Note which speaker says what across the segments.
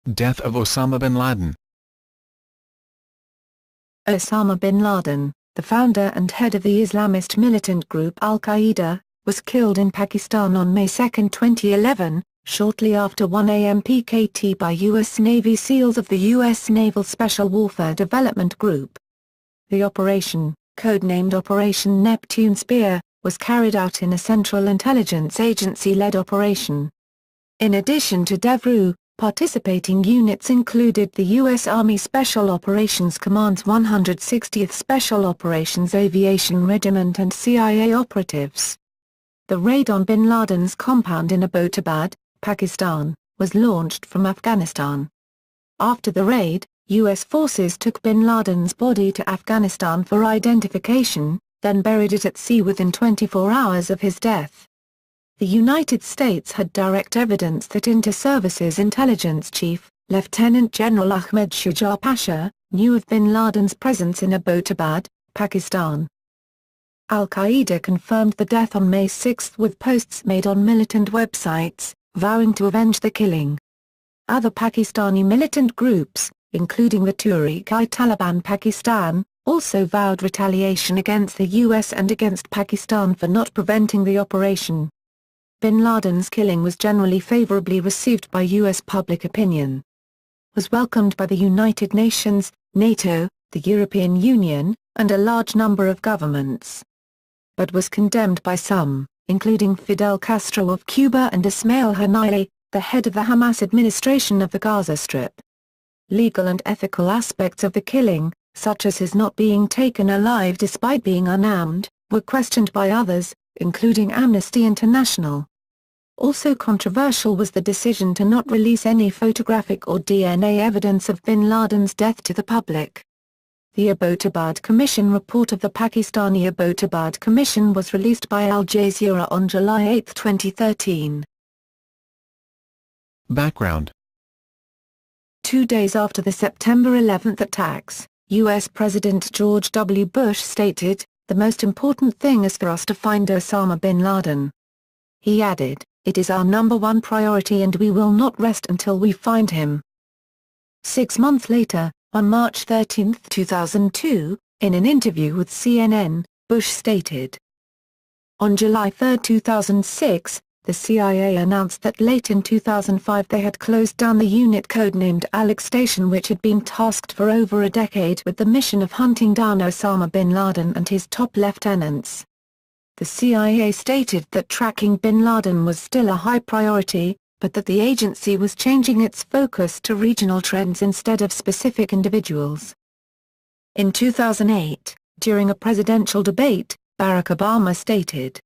Speaker 1: Death of Osama bin Laden.
Speaker 2: Osama bin Laden, the founder and head of the Islamist militant group Al-Qaeda, was killed in Pakistan on May 2, 2011, shortly after 1 a.m. PKT by U.S. Navy SEALs of the U.S. Naval Special Warfare Development Group. The operation, codenamed Operation Neptune Spear, was carried out in a Central Intelligence Agency-led operation. In addition to DEVRU, participating units included the U.S. Army Special Operations Command's 160th Special Operations Aviation Regiment and CIA operatives. The raid on bin Laden's compound in Abbottabad, Pakistan, was launched from Afghanistan. After the raid, U.S. forces took bin Laden's body to Afghanistan for identification, then buried it at sea within 24 hours of his death. The United States had direct evidence that Inter-Services Intelligence Chief, Lieutenant General Ahmed Shuja Pasha, knew of bin Laden's presence in Abbottabad, Pakistan. Al-Qaeda confirmed the death on May 6 with posts made on militant websites, vowing to avenge the killing. Other Pakistani militant groups, including the Tehreek-i-Taliban Pakistan, also vowed retaliation against the U.S. and against Pakistan for not preventing the operation. Bin Laden's killing was generally favorably received by U.S. public opinion. Was welcomed by the United Nations, NATO, the European Union, and a large number of governments. But was condemned by some, including Fidel Castro of Cuba and Ismail Haniyeh, the head of the Hamas administration of the Gaza Strip. Legal and ethical aspects of the killing, such as his not being taken alive despite being unarmed, were questioned by others, including Amnesty International. Also controversial was the decision to not release any photographic or DNA evidence of bin Laden's death to the public. The Abbottabad Commission report of the Pakistani Abbottabad Commission was released by Al Jazeera on July 8, 2013.
Speaker 1: Background.
Speaker 2: 2 days after the September 11 attacks, U.S. President George W. Bush stated, "The most important thing is for us to find Osama bin Laden." He added, "It is our #1 priority and we will not rest until we find him." 6 months later, on March 13, 2002, in an interview with CNN, Bush stated. On July 3, 2006, the CIA announced that late in 2005 they had closed down the unit codenamed Alex Station, which had been tasked for over a decade with the mission of hunting down Osama bin Laden and his top lieutenants. The CIA stated that tracking bin Laden was still a high priority, but that the agency was changing its focus to regional trends instead of specific individuals. In 2008, during a presidential debate, Barack Obama stated.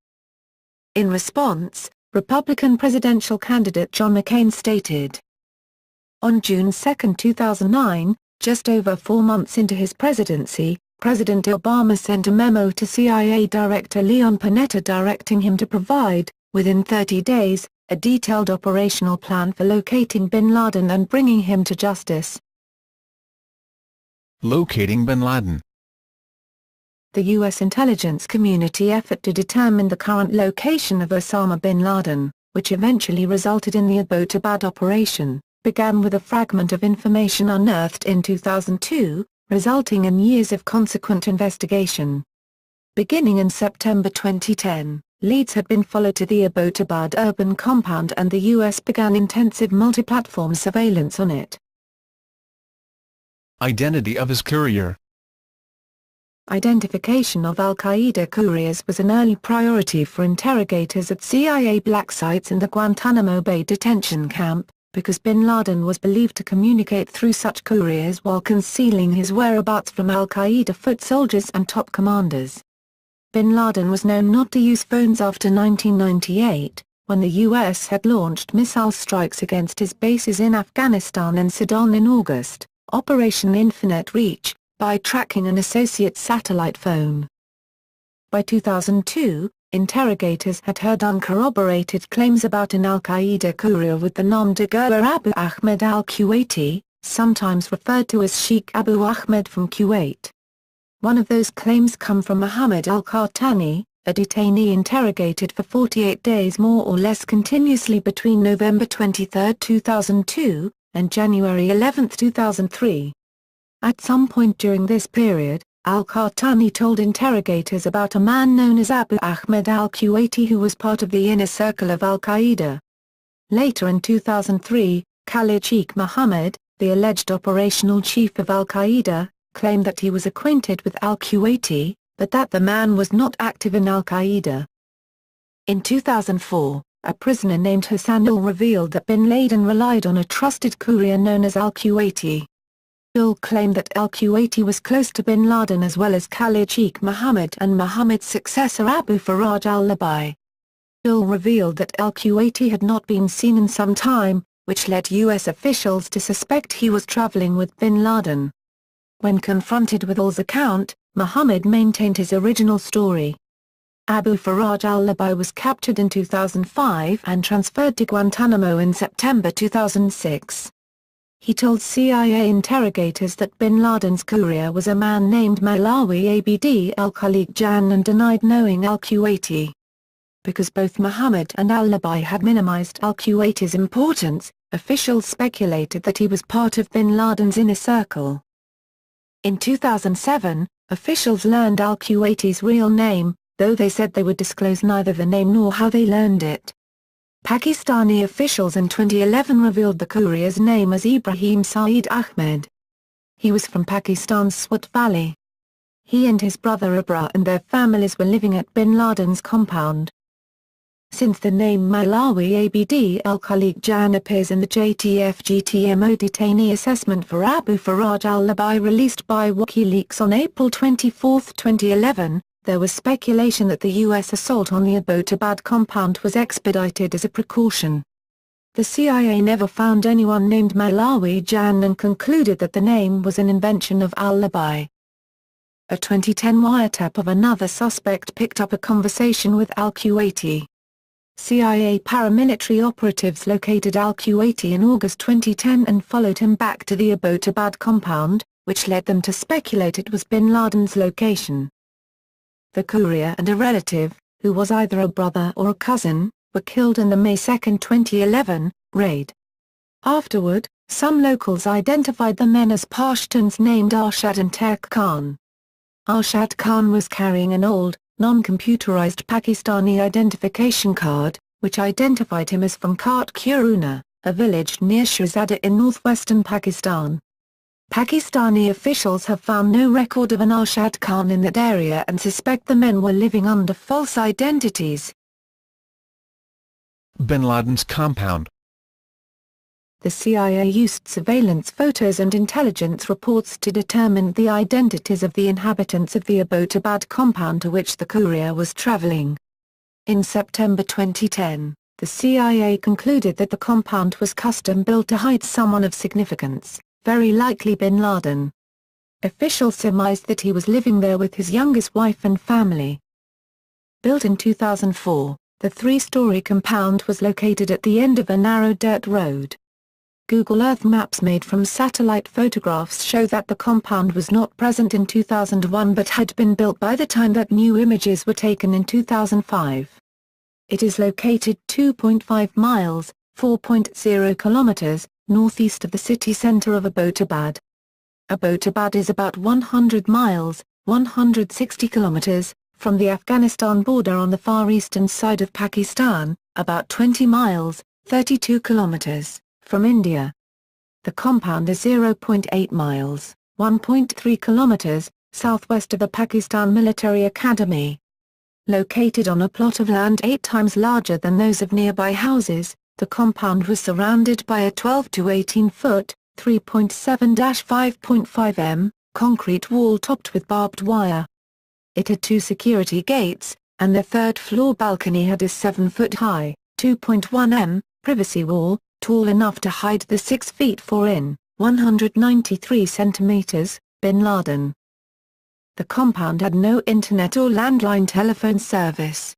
Speaker 2: In response, Republican presidential candidate John McCain stated. On June 2, 2009, just over 4 months into his presidency, President Obama sent a memo to CIA Director Leon Panetta directing him to provide, within 30 days, a detailed operational plan for locating bin Laden and bringing him to justice.
Speaker 1: Locating bin Laden.
Speaker 2: The U.S. intelligence community effort to determine the current location of Osama bin Laden, which eventually resulted in the Abbottabad operation, began with a fragment of information unearthed in 2002, resulting in years of consequent investigation. Beginning in September 2010, leads had been followed to the Abbottabad urban compound and the U.S. began intensive multi-platform surveillance on it.
Speaker 1: Identity of his courier.
Speaker 2: Identification of Al-Qaeda couriers was an early priority for interrogators at CIA black sites in the Guantanamo Bay detention camp, because bin Laden was believed to communicate through such couriers while concealing his whereabouts from Al-Qaeda foot soldiers and top commanders. Bin Laden was known not to use phones after 1998, when the U.S. had launched missile strikes against his bases in Afghanistan and Sudan in August, Operation Infinite Reach, by tracking an associate satellite phone. By 2002, interrogators had heard uncorroborated claims about an Al-Qaeda courier with the nom de guerre Abu Ahmed al-Kuwaiti, sometimes referred to as Sheikh Abu Ahmed from Kuwait. One of those claims come from Mohammed al-Qahtani, a detainee interrogated for 48 days more or less continuously between November 23, 2002, and January 11, 2003. At some point during this period, al-Qahtani told interrogators about a man known as Abu Ahmed al-Kuwaiti who was part of the inner circle of al-Qaeda. Later in 2003, Khalid Sheikh Mohammed, the alleged operational chief of al-Qaeda, claimed that he was acquainted with al-Kuwaiti, but that the man was not active in al-Qaeda. In 2004, a prisoner named Hassan Ul revealed that bin Laden relied on a trusted courier known as al-Kuwaiti. Ul claimed that al-Kuwaiti was close to bin Laden as well as Khalid Sheikh Mohammed and Mohammed's successor Abu Faraj al-Labi. Ul revealed that al-Kuwaiti had not been seen in some time, which led U.S. officials to suspect he was traveling with bin Laden. When confronted with Ul's account, Mohammed maintained his original story. Abu Faraj al-Labi was captured in 2005 and transferred to Guantanamo in September 2006. He told CIA interrogators that bin Laden's courier was a man named Malawi Abd al-Khaliq Jan and denied knowing al-Kuwaiti. Because both Mohammed and al-Labi had minimized al-Kuwaiti's importance, officials speculated that he was part of bin Laden's inner circle. In 2007, officials learned al-Kuwaiti's real name, though they said they would disclose neither the name nor how they learned it. Pakistani officials in 2011 revealed the courier's name as Ibrahim Saeed Ahmed. He was from Pakistan's Swat Valley. He and his brother Abra and their families were living at bin Laden's compound. Since the name Malawi Abd al-Khaliq Jan appears in the JTF-GTMO detainee assessment for Abu Faraj al-Labi released by WikiLeaks on April 24, 2011, there was speculation that the U.S. assault on the Abbottabad compound was expedited as a precaution. The CIA never found anyone named Malawi Jan and concluded that the name was an invention of al-Labi. A 2010 wiretap of another suspect picked up a conversation with al-Kuwaiti. CIA paramilitary operatives located al-Kuwaiti in August 2010 and followed him back to the Abbottabad compound, which led them to speculate it was bin Laden's location. The courier and a relative, who was either a brother or a cousin, were killed in the May 2, 2011, raid. Afterward, some locals identified the men as Pashtuns named Arshad and Turk Khan. Arshad Khan was carrying an old, non-computerized Pakistani identification card, which identified him as from Khat Kuruna, a village near Shahzada in northwestern Pakistan. Pakistani officials have found no record of an Arshad Khan in that area and suspect the men were living under false identities.
Speaker 1: Bin Laden's compound.
Speaker 2: The CIA used surveillance photos and intelligence reports to determine the identities of the inhabitants of the Abbottabad compound to which the courier was traveling. In September 2010, the CIA concluded that the compound was custom-built to hide someone of significance, very likely bin Laden. Officials surmised that he was living there with his youngest wife and family. Built in 2004, the three-story compound was located at the end of a narrow dirt road. Google Earth maps made from satellite photographs show that the compound was not present in 2001 but had been built by the time that new images were taken in 2005. It is located 2.5 miles, 4.0 kilometers, northeast of the city center of Abbottabad. Abbottabad is about 100 miles, 160 kilometers, from the Afghanistan border on the far eastern side of Pakistan, about 20 miles, 32 kilometers, from India. The compound is 0.8 miles, 1.3 kilometers, southwest of the Pakistan Military Academy. Located on a plot of land 8 times larger than those of nearby houses, the compound was surrounded by a 12 to 18 foot, 3.7-5.5 m, concrete wall topped with barbed wire. It had 2 security gates, and the third-floor balcony had a 7-foot-high, 2.1 m, privacy wall, tall enough to hide the 6 feet 4 in, 193 centimeters, bin Laden. The compound had no internet or landline telephone service.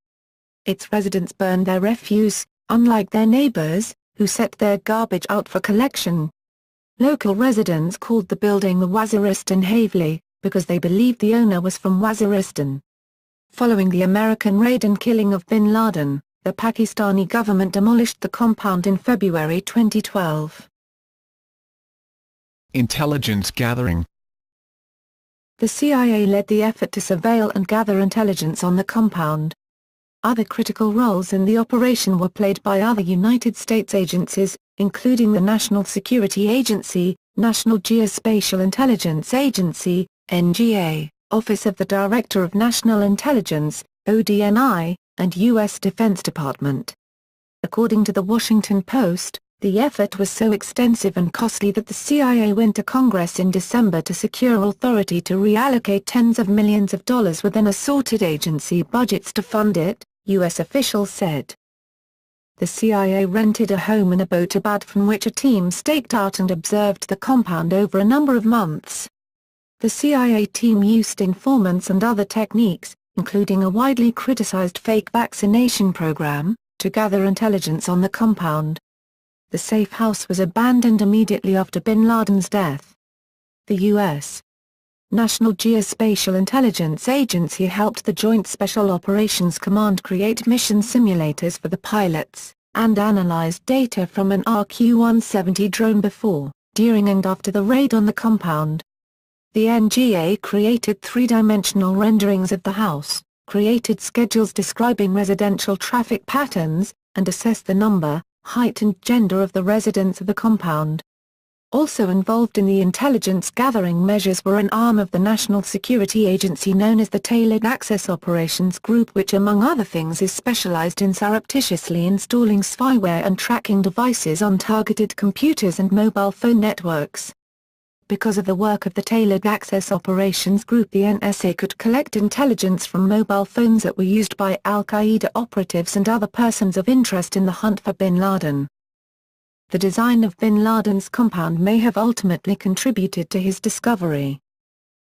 Speaker 2: Its residents burned their refuse, unlike their neighbors, who set their garbage out for collection. Local residents called the building the Waziristan Haveli, because they believed the owner was from Waziristan. Following the American raid and killing of bin Laden, the Pakistani government demolished the compound in February 2012.
Speaker 1: Intelligence gathering.
Speaker 2: The CIA led the effort to surveil and gather intelligence on the compound. Other critical roles in the operation were played by other United States agencies, including the National Security Agency, National Geospatial-Intelligence Agency, NGA, Office of the Director of National Intelligence, ODNI, and U.S. Defense Department. According to the Washington Post, the effort was so extensive and costly that the CIA went to Congress in December to secure authority to reallocate tens of millions of dollars within assorted agency budgets to fund it, U.S. officials said. The CIA rented a home in Abbottabad from which a team staked out and observed the compound over a number of months. The CIA team used informants and other techniques, including a widely criticized fake vaccination program, to gather intelligence on the compound. The safe house was abandoned immediately after bin Laden's death. The U.S. National Geospatial-Intelligence Agency helped the Joint Special Operations Command create mission simulators for the pilots, and analyzed data from an RQ-170 drone before, during and after the raid on the compound. The NGA created three-dimensional renderings of the house, created schedules describing residential traffic patterns, and assessed the number, height and gender of the residents of the compound. Also involved in the intelligence-gathering measures were an arm of the National Security Agency known as the Tailored Access Operations Group, which among other things is specialized in surreptitiously installing spyware and tracking devices on targeted computers and mobile phone networks. Because of the work of the Tailored Access Operations Group, the NSA could collect intelligence from mobile phones that were used by al-Qaeda operatives and other persons of interest in the hunt for bin Laden. The design of bin Laden's compound may have ultimately contributed to his discovery.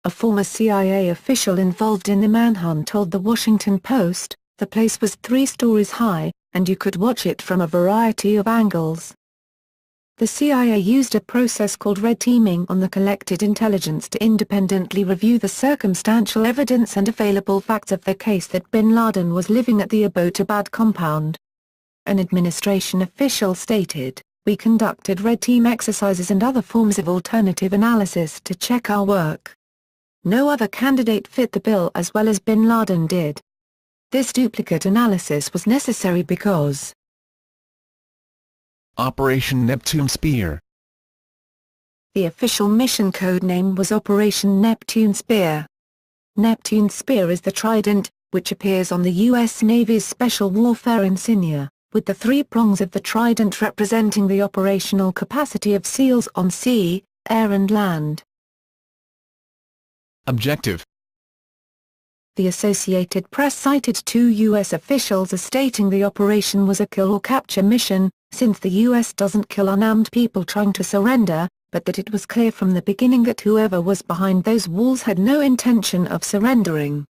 Speaker 2: A former CIA official involved in the manhunt told The Washington Post, "The place was 3 stories high, and you could watch it from a variety of angles." The CIA used a process called red teaming on the collected intelligence to independently review the circumstantial evidence and available facts of the case that bin Laden was living at the Abbottabad compound. An administration official stated, "We conducted red team exercises and other forms of alternative analysis to check our work. No other candidate fit the bill as well as bin Laden did. This duplicate analysis was necessary because
Speaker 1: Operation Neptune Spear.
Speaker 2: the official mission code name was Operation Neptune Spear. Neptune Spear is the trident, which appears on the U.S. Navy's Special Warfare insignia, with the 3 prongs of the trident representing the operational capacity of SEALs on sea, air and land.
Speaker 1: Objective.
Speaker 2: The Associated Press cited 2 U.S. officials as stating the operation was a kill or capture mission, since the U.S. doesn't kill unarmed people trying to surrender, but that it was clear from the beginning that whoever was behind those walls had no intention of surrendering.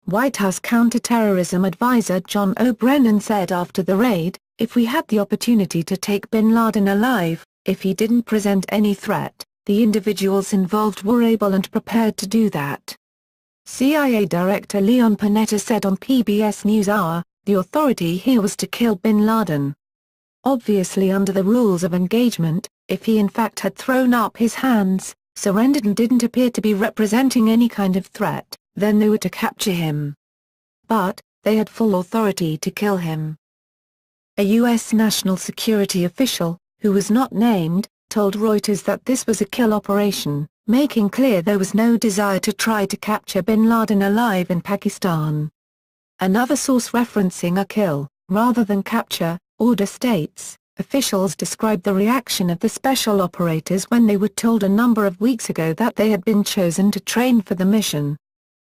Speaker 2: White House counterterrorism advisor John O'Brien said after the raid, "If we had the opportunity to take bin Laden alive, if he didn't present any threat, the individuals involved were able and prepared to do that." CIA Director Leon Panetta said on PBS NewsHour, "The authority here was to kill bin Laden. Obviously under the rules of engagement, if he in fact had thrown up his hands, surrendered and didn't appear to be representing any kind of threat, then they were to capture him. But, they had full authority to kill him." A U.S. national security official, who was not named, told Reuters that this was a kill operation, making clear there was no desire to try to capture bin Laden alive in Pakistan. Another source referencing a kill, rather than capture, order states, officials described the reaction of the special operators when they were told a number of weeks ago that they had been chosen to train for the mission.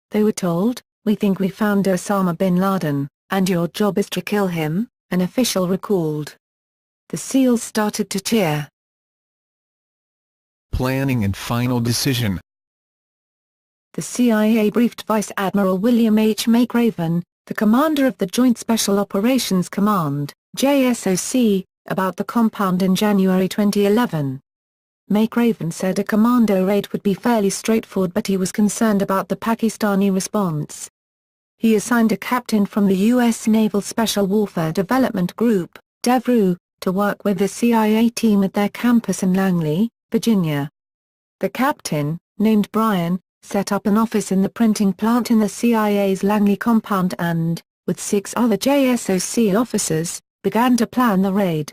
Speaker 2: They were told, "We think we found Osama bin Laden, and your job is to kill him," an official recalled. The SEALs started to cheer.
Speaker 1: Planning and final decision.
Speaker 2: The CIA briefed Vice Admiral William H. McRaven, the commander of the Joint Special Operations Command, JSOC, about the compound in January 2011. McRaven said a commando raid would be fairly straightforward, but he was concerned about the Pakistani response. He assigned a captain from the U.S. Naval Special Warfare Development Group, DEVRU, to work with the CIA team at their campus in Langley, Virginia. The captain, named Brian, set up an office in the printing plant in the CIA's Langley compound and, with 6 other JSOC officers, began to plan the raid.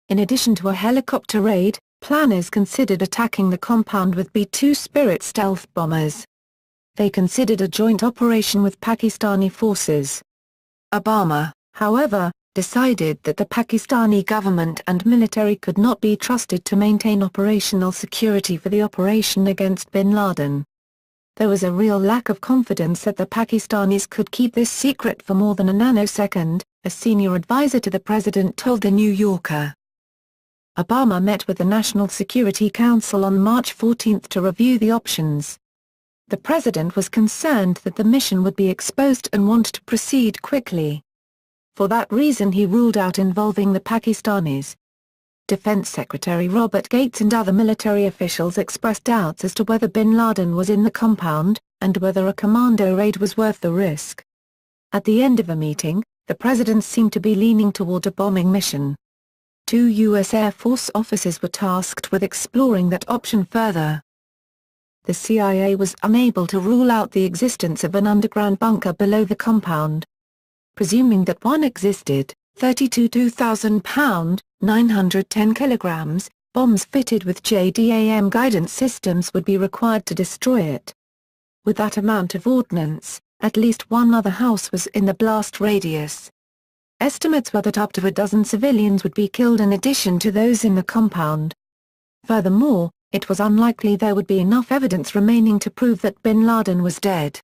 Speaker 2: In addition to a helicopter raid, planners considered attacking the compound with B-2 Spirit stealth bombers. They considered a joint operation with Pakistani forces. Obama, however, decided that the Pakistani government and military could not be trusted to maintain operational security for the operation against bin Laden. There was a real lack of confidence that the Pakistanis could keep this secret for more than a nanosecond, a senior advisor to the president told The New Yorker. Obama met with the National Security Council on March 14 to review the options. The president was concerned that the mission would be exposed and wanted to proceed quickly. For that reason he ruled out involving the Pakistanis. Defense Secretary Robert Gates and other military officials expressed doubts as to whether bin Laden was in the compound, and whether a commando raid was worth the risk. At the end of the meeting, the president seemed to be leaning toward a bombing mission. 2 U.S. Air Force officers were tasked with exploring that option further. The CIA was unable to rule out the existence of an underground bunker below the compound. Presuming that one existed, 32 2,000-pound, 910 kilograms, bombs fitted with JDAM guidance systems would be required to destroy it. With that amount of ordnance, at least one other house was in the blast radius. Estimates were that up to a dozen civilians would be killed in addition to those in the compound. Furthermore, it was unlikely there would be enough evidence remaining to prove that bin Laden was dead.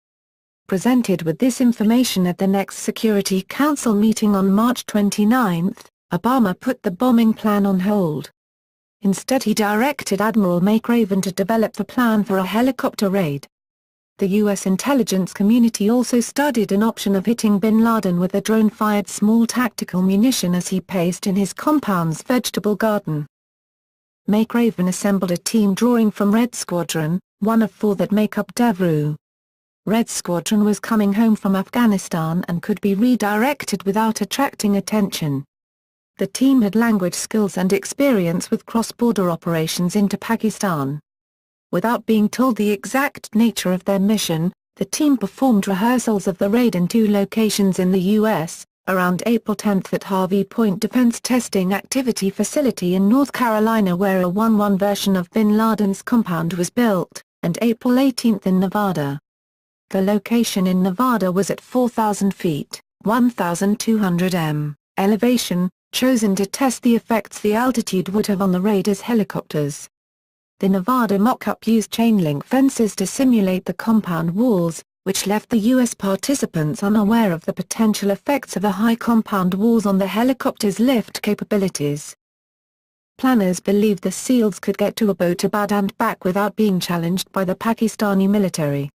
Speaker 2: Presented with this information at the next Security Council meeting on March 29, Obama put the bombing plan on hold. Instead he directed Admiral McRaven to develop the plan for a helicopter raid. The U.S. intelligence community also studied an option of hitting bin Laden with a drone-fired small tactical munition as he paced in his compound's vegetable garden. McRaven assembled a team drawing from Red Squadron, one of 4 that make up Devru. Red Squadron was coming home from Afghanistan and could be redirected without attracting attention. The team had language skills and experience with cross-border operations into Pakistan. Without being told the exact nature of their mission, the team performed rehearsals of the raid in 2 locations in the U.S., around April 10 at Harvey Point Defense Testing Activity Facility in North Carolina where a 1-1 version of bin Laden's compound was built, and April 18 in Nevada. The location in Nevada was at 4,000 feet, 1,200 m, elevation, chosen to test the effects the altitude would have on the raiders' helicopters. The Nevada mock-up used chain-link fences to simulate the compound walls, which left the U.S. participants unaware of the potential effects of the high compound walls on the helicopter's lift capabilities. Planners believed the SEALs could get to Abbottabad and back without being challenged by the Pakistani military.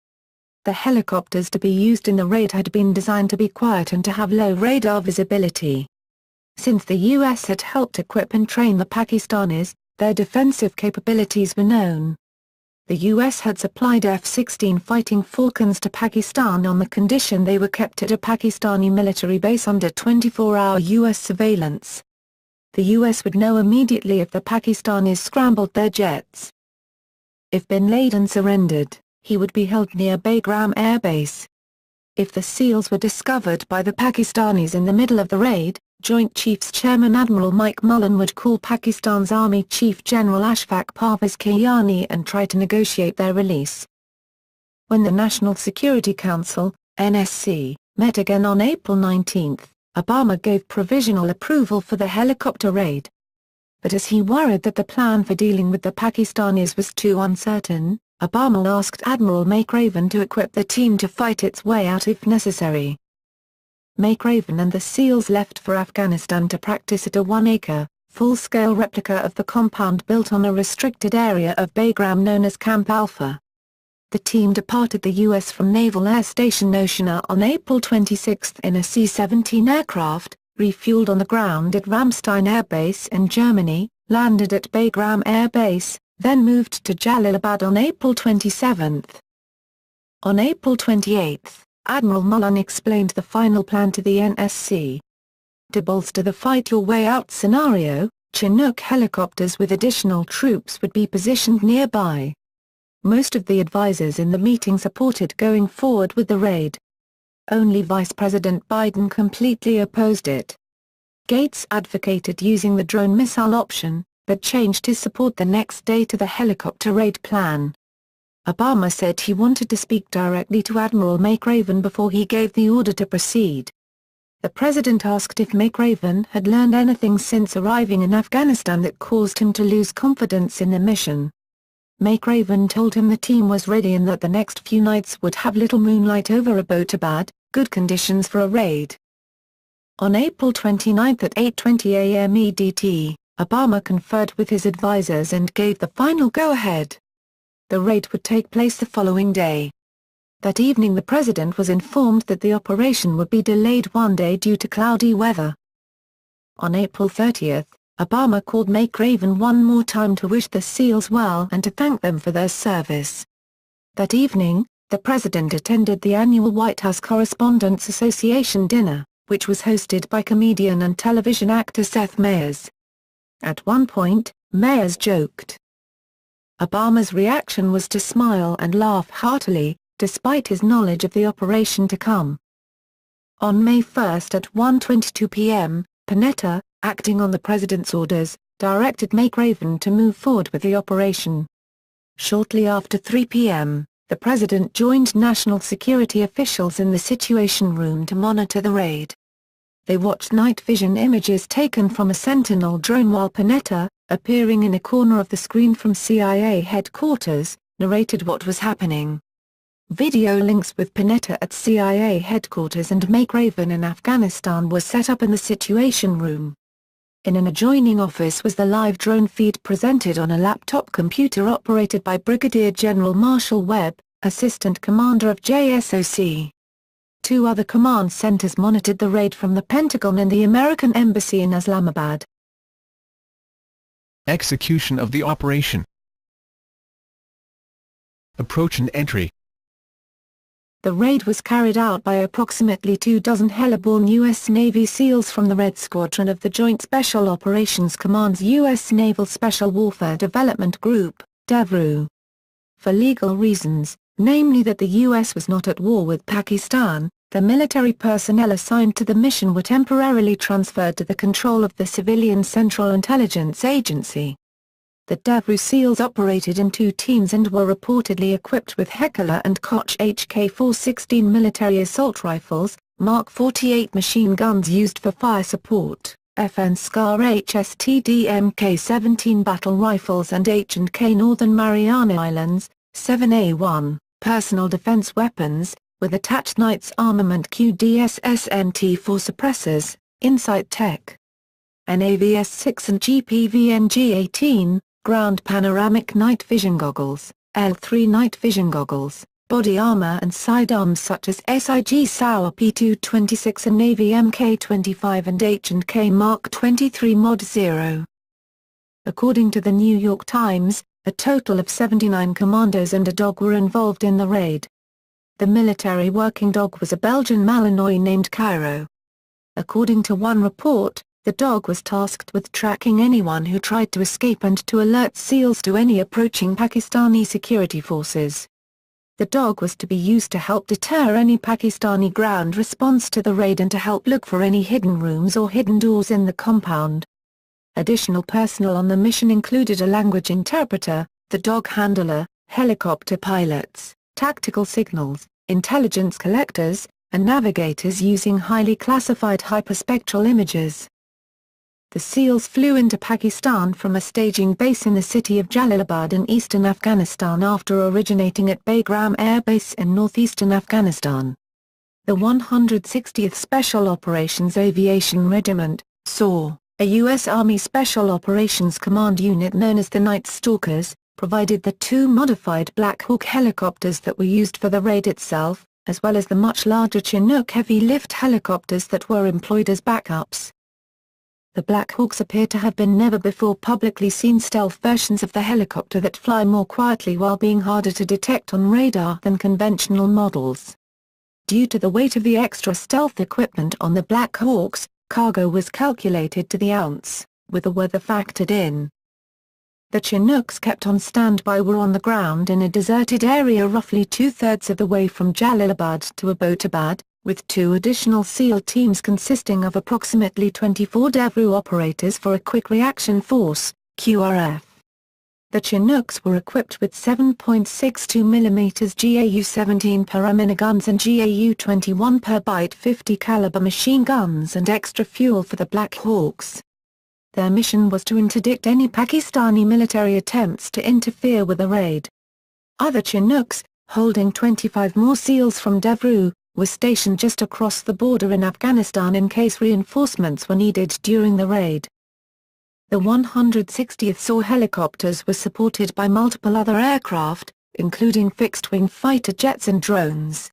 Speaker 2: The helicopters to be used in the raid had been designed to be quiet and to have low radar visibility. Since the U.S. had helped equip and train the Pakistanis, their defensive capabilities were known. The U.S. had supplied F-16 Fighting Falcons to Pakistan on the condition they were kept at a Pakistani military base under 24-hour U.S. surveillance. The U.S. would know immediately if the Pakistanis scrambled their jets. If bin Laden surrendered, he would be held near Bagram Air Base. If the SEALs were discovered by the Pakistanis in the middle of the raid, Joint Chiefs Chairman Admiral Mike Mullen would call Pakistan's Army Chief General Ashfaq Parvez Kayani and try to negotiate their release. When the National Security Council, NSC, met again on April 19, Obama gave provisional approval for the helicopter raid. But as he worried that the plan for dealing with the Pakistanis was too uncertain, Obama asked Admiral McRaven to equip the team to fight its way out if necessary. McRaven and the SEALs left for Afghanistan to practice at a 1-acre, full-scale replica of the compound built on a restricted area of Bagram known as Camp Alpha. The team departed the U.S. from Naval Air Station Oshina on April 26 in a C-17 aircraft, refueled on the ground at Ramstein Air Base in Germany, landed at Bagram Air Base, then moved to Jalalabad on April 27. On April 28, Admiral Mullen explained the final plan to the NSC. To bolster the fight-your-way-out scenario, Chinook helicopters with additional troops would be positioned nearby. Most of the advisors in the meeting supported going forward with the raid. Only Vice President Biden completely opposed it. Gates advocated using the drone missile option, but changed his support the next day to the helicopter raid plan. Obama said he wanted to speak directly to Admiral McRaven before he gave the order to proceed. The president asked if McRaven had learned anything since arriving in Afghanistan that caused him to lose confidence in the mission. McRaven told him the team was ready and that the next few nights would have little moonlight over Abbottabad, good conditions for a raid. On April 29 at 8:20 a.m. EDT, Obama conferred with his advisers and gave the final go-ahead. The raid would take place the following day. That evening the president was informed that the operation would be delayed one day due to cloudy weather. On April 30, Obama called McRaven one more time to wish the SEALs well and to thank them for their service. That evening, the president attended the annual White House Correspondents' Association dinner, which was hosted by comedian and television actor Seth Meyers. At one point, Meyers joked. Obama's reaction was to smile and laugh heartily, despite his knowledge of the operation to come. On May 1 at 1:22 p.m., Panetta, acting on the president's orders, directed McRaven to move forward with the operation. Shortly after 3 p.m., the president joined national security officials in the Situation Room to monitor the raid. They watched night vision images taken from a Sentinel drone while Panetta, appearing in a corner of the screen from CIA headquarters, narrated what was happening. Video links with Panetta at CIA headquarters and McRaven in Afghanistan were set up in the Situation Room. In an adjoining office was the live drone feed presented on a laptop computer operated by Brigadier General Marshall Webb, Assistant Commander of JSOC. Two other command centers monitored the raid from the Pentagon and the American Embassy in Islamabad.
Speaker 1: Execution of the operation. Approach and entry.
Speaker 2: The raid was carried out by approximately 24 heliborne U.S. Navy SEALs from the Red Squadron of the Joint Special Operations Command's U.S. Naval Special Warfare Development Group, DEVRU. For legal reasons, namely that the U.S. was not at war with Pakistan, the military personnel assigned to the mission were temporarily transferred to the control of the civilian Central Intelligence Agency. The DEVRU SEALs operated in two teams and were reportedly equipped with Heckler & Koch HK-416 military assault rifles, Mark 48 machine guns used for fire support, FN SCAR HSTD Mk-17 battle rifles and H&K Northern Mariana Islands, 7A1, personal defense weapons, with attached Knights armament QDSS-NT-4 suppressors, Insight Tech, NAVS-6 and GPVNG-18, ground panoramic night vision goggles, L3 night vision goggles, body armor and sidearms such as SIG Sauer P226 and Navy Mk25 and H&K Mark 23 Mod 0. According to the New York Times, a total of 79 commandos and a dog were involved in the raid. The military working dog was a Belgian Malinois named Cairo. According to one report, the dog was tasked with tracking anyone who tried to escape and to alert SEALs to any approaching Pakistani security forces. The dog was to be used to help deter any Pakistani ground response to the raid and to help look for any hidden rooms or hidden doors in the compound. Additional personnel on the mission included a language interpreter, the dog handler, helicopter pilots, tactical signals, intelligence collectors, and navigators using highly classified hyperspectral images. The SEALs flew into Pakistan from a staging base in the city of Jalalabad in eastern Afghanistan after originating at Bagram Air Base in northeastern Afghanistan. The 160th Special Operations Aviation Regiment, SAW, a U.S. Army Special Operations Command unit known as the Night Stalkers, provided the two modified Black Hawk helicopters that were used for the raid itself, as well as the much larger Chinook heavy-lift helicopters that were employed as backups. The Black Hawks appear to have been never before publicly seen stealth versions of the helicopter that fly more quietly while being harder to detect on radar than conventional models. Due to the weight of the extra stealth equipment on the Black Hawks, cargo was calculated to the ounce, with the weather factored in. The Chinooks kept on standby were on the ground in a deserted area roughly two-thirds of the way from Jalalabad to Abbottabad, with 2 additional SEAL teams consisting of approximately 24 Devru operators for a Quick Reaction Force, QRF. The Chinooks were equipped with 7.62 mm GAU-17 per miniguns and GAU-21 per byte 50 caliber machine guns and extra fuel for the Black Hawks. Their mission was to interdict any Pakistani military attempts to interfere with the raid. Other Chinooks, holding 25 more SEALs from Devru, were stationed just across the border in Afghanistan in case reinforcements were needed during the raid. The 160th SAW helicopters were supported by multiple other aircraft, including fixed-wing fighter jets and drones.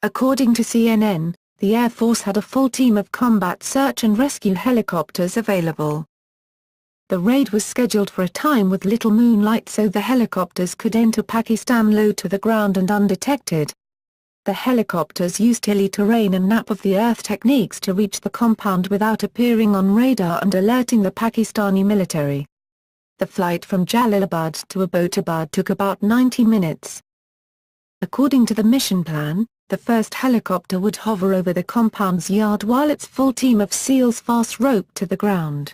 Speaker 2: According to CNN, the Air Force had a full team of combat search and rescue helicopters available. The raid was scheduled for a time with little moonlight so the helicopters could enter Pakistan low to the ground and undetected. The helicopters used hilly terrain and nap of the earth techniques to reach the compound without appearing on radar and alerting the Pakistani military. The flight from Jalalabad to Abbottabad took about 90 minutes. According to the mission plan, the first helicopter would hover over the compound's yard while its full team of SEALs fast roped to the ground.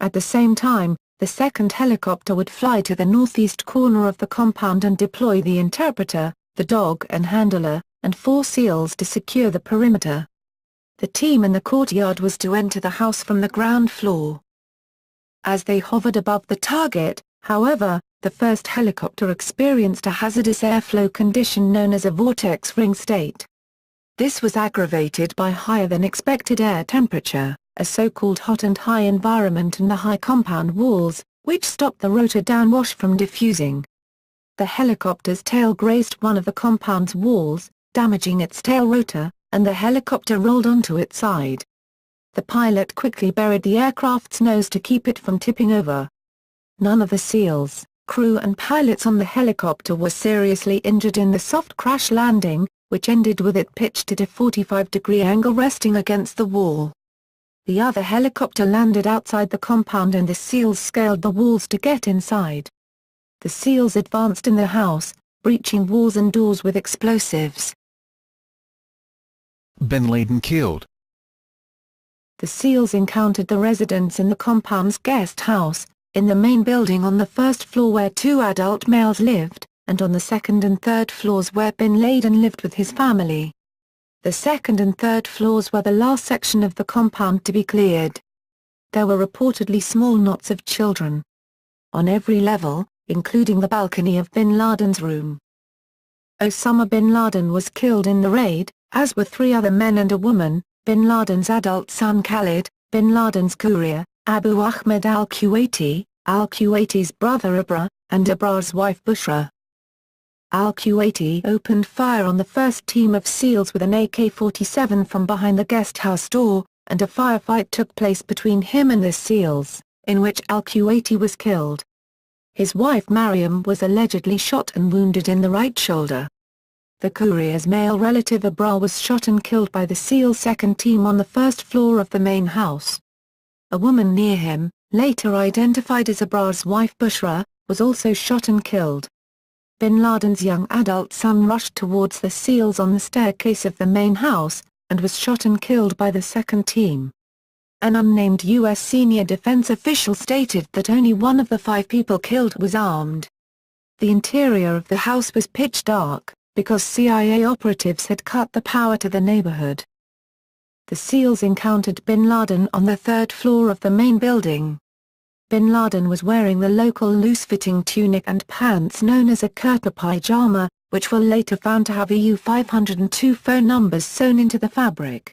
Speaker 2: At the same time, the second helicopter would fly to the northeast corner of the compound and deploy the interpreter, the dog and handler, and 4 SEALs to secure the perimeter. The team in the courtyard was to enter the house from the ground floor. As they hovered above the target, however, the first helicopter experienced a hazardous airflow condition known as a vortex ring state. This was aggravated by higher than expected air temperature, a so-called hot and high environment in the high compound walls, which stopped the rotor downwash from diffusing. The helicopter's tail grazed one of the compound's walls, damaging its tail rotor, and the helicopter rolled onto its side. The pilot quickly buried the aircraft's nose to keep it from tipping over. None of the SEALs, crew and pilots on the helicopter were seriously injured in the soft crash landing, which ended with it pitched at a 45-degree angle resting against the wall. The other helicopter landed outside the compound and the SEALs scaled the walls to get inside. The SEALs advanced in the house, breaching walls and doors with explosives.
Speaker 1: Bin Laden killed.
Speaker 2: The SEALs encountered the residents in the compound's guest house, in the main building on the first floor where 2 adult males lived, and on the second and third floors where bin Laden lived with his family. The second and third floors were the last section of the compound to be cleared. There were reportedly small knots of children on every level, including the balcony of bin Laden's room. Osama bin Laden was killed in the raid, as were 3 other men and a woman, bin Laden's adult son Khalid, bin Laden's courier, Abu Ahmed al-Kuwaiti, al-Kuwaiti's brother Abra, and Abra's wife Bushra. Al-Kuwaiti opened fire on the first team of SEALs with an AK-47 from behind the guest house door, and a firefight took place between him and the SEALs, in which al-Kuwaiti was killed. His wife Mariam was allegedly shot and wounded in the right shoulder. The courier's male relative Abra was shot and killed by the SEAL second team on the first floor of the main house. A woman near him, later identified as Abra's wife Bushra, was also shot and killed. Bin Laden's young adult son rushed towards the SEALs on the staircase of the main house, and was shot and killed by the second team. An unnamed U.S. senior defense official stated that only one of the 5 people killed was armed. The interior of the house was pitch dark, because CIA operatives had cut the power to the neighborhood. The SEALs encountered bin Laden on the 3rd floor of the main building. Bin Laden was wearing the local loose-fitting tunic and pants known as a kurta pajama, which were later found to have EU-502 phone numbers sewn into the fabric.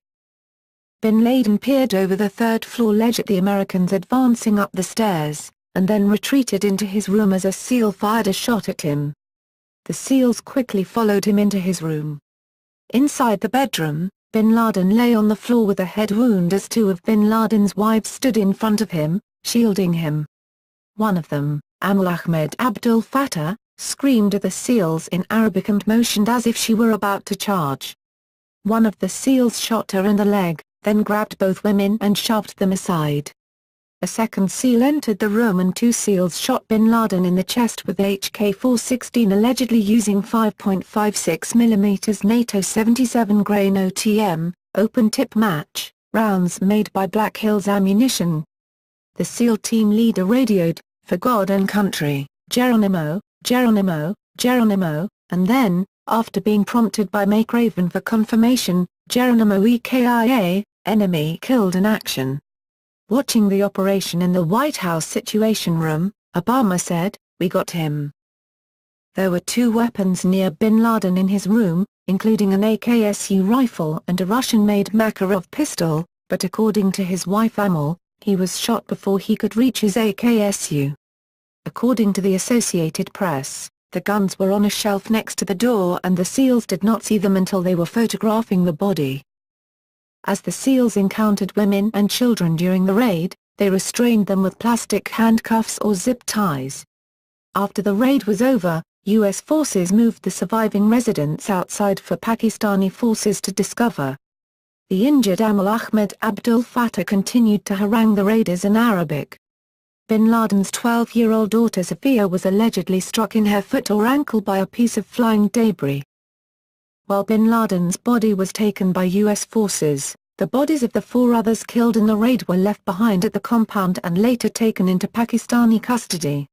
Speaker 2: Bin Laden peered over the 3rd floor ledge at the Americans advancing up the stairs, and then retreated into his room as a SEAL fired a shot at him. The SEALs quickly followed him into his room. Inside the bedroom, bin Laden lay on the floor with a head wound as 2 of bin Laden's wives stood in front of him, shielding him. One of them, Ahmed Abdul Fattah, screamed at the SEALs in Arabic and motioned as if she were about to charge. One of the SEALs shot her in the leg, then grabbed both women and shoved them aside. a second SEAL entered the room and 2 SEALs shot bin Laden in the chest with HK-416, allegedly using 5.56 mm NATO 77 grain OTM, open-tip match, rounds made by Black Hills Ammunition. The SEAL team leader radioed, "For God and country, Geronimo, Geronimo, Geronimo," and then, after being prompted by McRaven for confirmation, "Geronimo EKIA, enemy killed in action." Watching the operation in the White House Situation Room, Obama said, "We got him." There were 2 weapons near bin Laden in his room, including an AKSU rifle and a Russian-made Makarov pistol, but according to his wife Amal, he was shot before he could reach his AKSU. According to the Associated Press, the guns were on a shelf next to the door and the SEALs did not see them until they were photographing the body. As the SEALs encountered women and children during the raid, they restrained them with plastic handcuffs or zip ties. After the raid was over, U.S. forces moved the surviving residents outside for Pakistani forces to discover. The injured Amal Ahmed Abdul Fattah continued to harangue the raiders in Arabic. Bin Laden's 12-year-old daughter Sophia was allegedly struck in her foot or ankle by a piece of flying debris. While bin Laden's body was taken by U.S. forces, the bodies of the 4 others killed in the raid were left behind at the compound and later taken into Pakistani custody.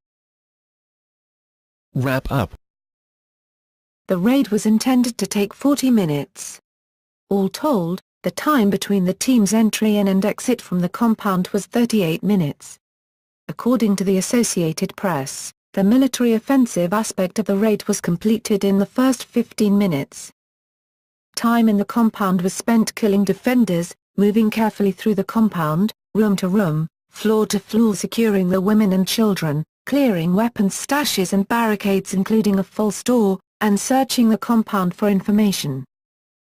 Speaker 1: Wrap up.
Speaker 2: The raid was intended to take 40 minutes. All told, the time between the team's entry in and exit from the compound was 38 minutes. According to the Associated Press, the military offensive aspect of the raid was completed in the first 15 minutes. Time in the compound was spent killing defenders, moving carefully through the compound, room to room, floor to floor, securing the women and children, clearing weapons stashes and barricades including a full store, and searching the compound for information.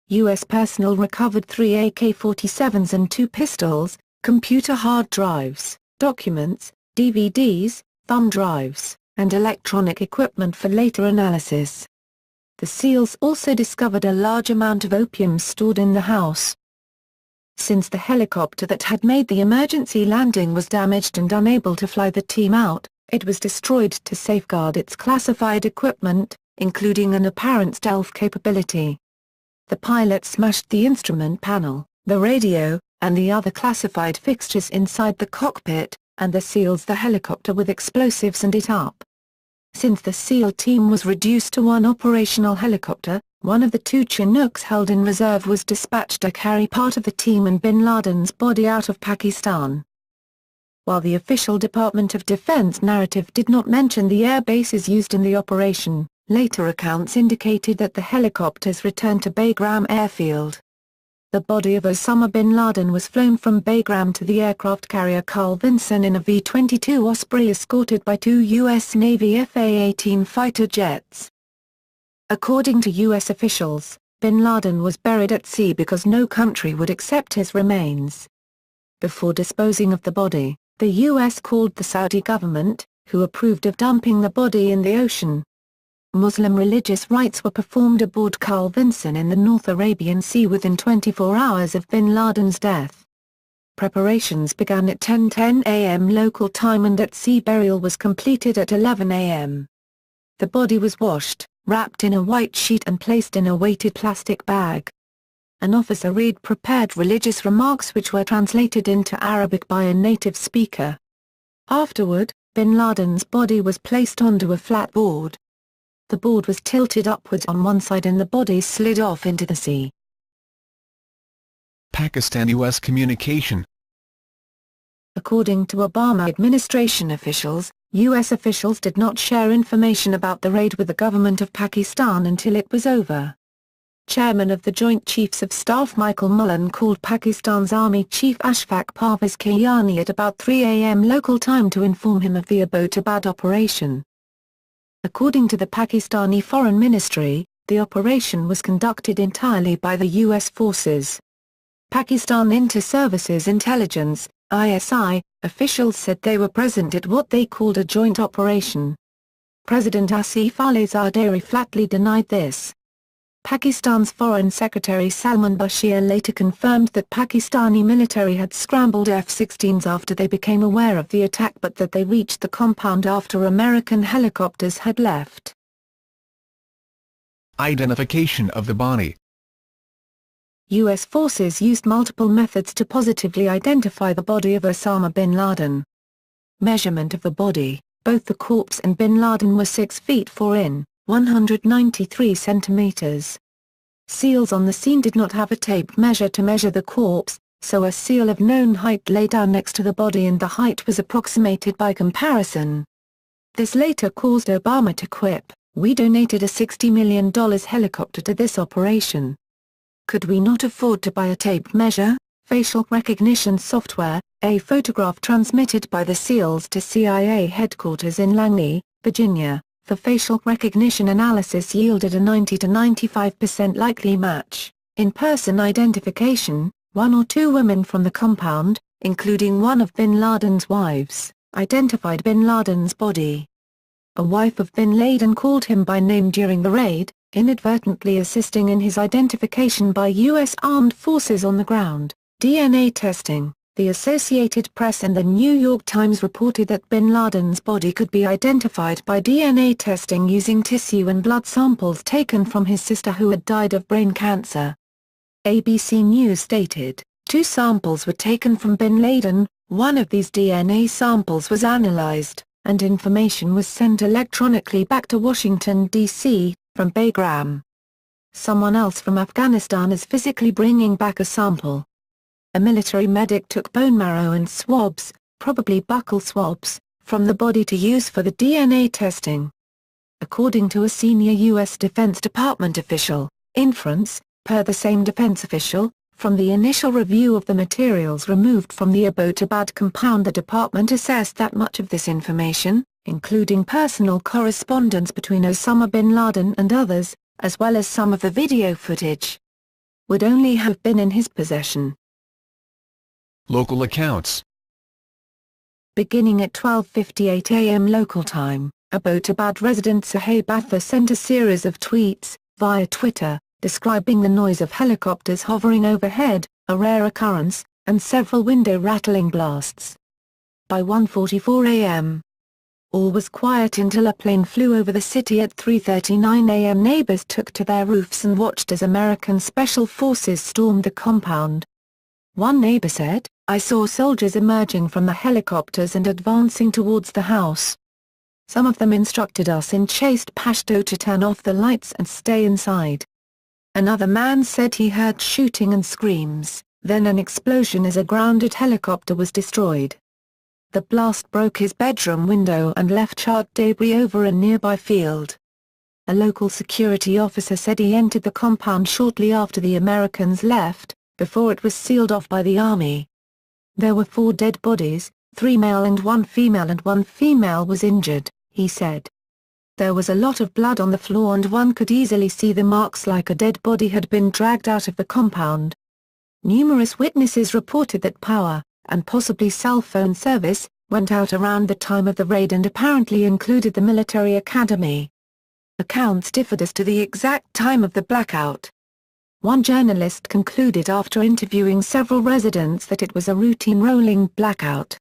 Speaker 2: U.S. personnel recovered 3 AK-47s and 2 pistols, computer hard drives, documents, DVDs, thumb drives, and electronic equipment for later analysis. The SEALs also discovered a large amount of opium stored in the house. Since the helicopter that had made the emergency landing was damaged and unable to fly the team out, it was destroyed to safeguard its classified equipment, including an apparent stealth capability. The pilot smashed the instrument panel, the radio, and the other classified fixtures inside the cockpit, and the SEALs the helicopter with explosives and it up. Since the SEAL team was reduced to 1 operational helicopter, one of the 2 Chinooks held in reserve was dispatched to carry part of the team and bin Laden's body out of Pakistan. While the official Department of Defense narrative did not mention the air bases used in the operation, later accounts indicated that the helicopters returned to Bagram Airfield. The body of Osama bin Laden was flown from Bagram to the aircraft carrier Carl Vinson in a V-22 Osprey escorted by 2 U.S. Navy Fa-18 fighter jets. According to U.S. officials, bin Laden was buried at sea because no country would accept his remains. Before disposing of the body, the U.S. called the Saudi government, who approved of dumping the body in the ocean. Muslim religious rites were performed aboard Carl Vinson in the North Arabian Sea within 24 hours of bin Laden's death. Preparations began at 10:10 a.m. local time and at-sea burial was completed at 11 a.m. The body was washed, wrapped in a white sheet and placed in a weighted plastic bag. An officer read prepared religious remarks which were translated into Arabic by a native speaker. Afterward, bin Laden's body was placed onto a flat board. The board was tilted upwards on one side and the body slid off into the sea.
Speaker 1: Pakistan-US communication.
Speaker 2: According to Obama administration officials, U.S. officials did not share information about the raid with the government of Pakistan until it was over. Chairman of the Joint Chiefs of Staff Michael Mullen called Pakistan's Army Chief Ashfaq Parvez Kayani at about 3 a.m. local time to inform him of the Abbottabad operation. According to the Pakistani Foreign Ministry, the operation was conducted entirely by the U.S. forces. Pakistan Inter-Services Intelligence, ISI, officials said they were present at what they called a joint operation. President Asif Ali Zardari flatly denied this. Pakistan's Foreign Secretary Salman Bashir later confirmed that Pakistani military had scrambled F-16s after they became aware of the attack, but that they reached the compound after American helicopters had left.
Speaker 1: Identification of the body.
Speaker 2: U.S. forces used multiple methods to positively identify the body of Osama bin Laden. Measurement of the body: both the corpse and bin Laden were 6 feet 4 in, 193 centimeters. Seals on the scene did not have a tape measure to measure the corpse, so a seal of known height lay down next to the body and the height was approximated by comparison. This later caused Obama to quip, "We donated a $60 million helicopter to this operation. Could we not afford to buy a tape measure?" Facial recognition software. A photograph transmitted by the SEALs to CIA headquarters in Langley, Virginia, for facial recognition analysis yielded a 90 to 95% likely match. In-person identification: 1 or 2 women from the compound, including one of bin Laden's wives, identified bin Laden's body. A wife of bin Laden called him by name during the raid, inadvertently assisting in his identification by U.S. armed forces on the ground. DNA testing. The Associated Press and the New York Times reported that bin Laden's body could be identified by DNA testing using tissue and blood samples taken from his sister who had died of brain cancer. ABC News stated, 2 samples were taken from bin Laden, one of these DNA samples was analyzed, and information was sent electronically back to Washington, D.C., from Bagram. Someone else from Afghanistan is physically bringing back a sample. A military medic took bone marrow and swabs, probably buccal swabs, from the body to use for the DNA testing. According to a senior U.S. Defense Department official, inference, per the same defense official, from the initial review of the materials removed from the Abbottabad compound, the department assessed that much of this information, including personal correspondence between Osama bin Laden and others, as well as some of the video footage, would only have been in his possession.
Speaker 1: Local accounts.
Speaker 2: Beginning at 12:58 a.m. local time, Abbottabad resident Sahib Athar sent a series of tweets, via Twitter, describing the noise of helicopters hovering overhead, a rare occurrence, and several window-rattling blasts. By 1:44 a.m., all was quiet until a plane flew over the city at 3:39 a.m. Neighbors took to their roofs and watched as American Special Forces stormed the compound. One neighbor said, "I saw soldiers emerging from the helicopters and advancing towards the house. Some of them instructed us in chaste Pashto to turn off the lights and stay inside." Another man said he heard shooting and screams, then an explosion as a grounded helicopter was destroyed. The blast broke his bedroom window and left charred debris over a nearby field. A local security officer said he entered the compound shortly after the Americans left, before it was sealed off by the army. There were 4 dead bodies, 3 male and 1 female, and 1 female was injured, he said. There was a lot of blood on the floor and one could easily see the marks like a dead body had been dragged out of the compound. Numerous witnesses reported that power, and possibly cell phone service, went out around the time of the raid and apparently included the military academy. Accounts differed as to the exact time of the blackout. One journalist concluded after interviewing several residents that it was a routine rolling blackout.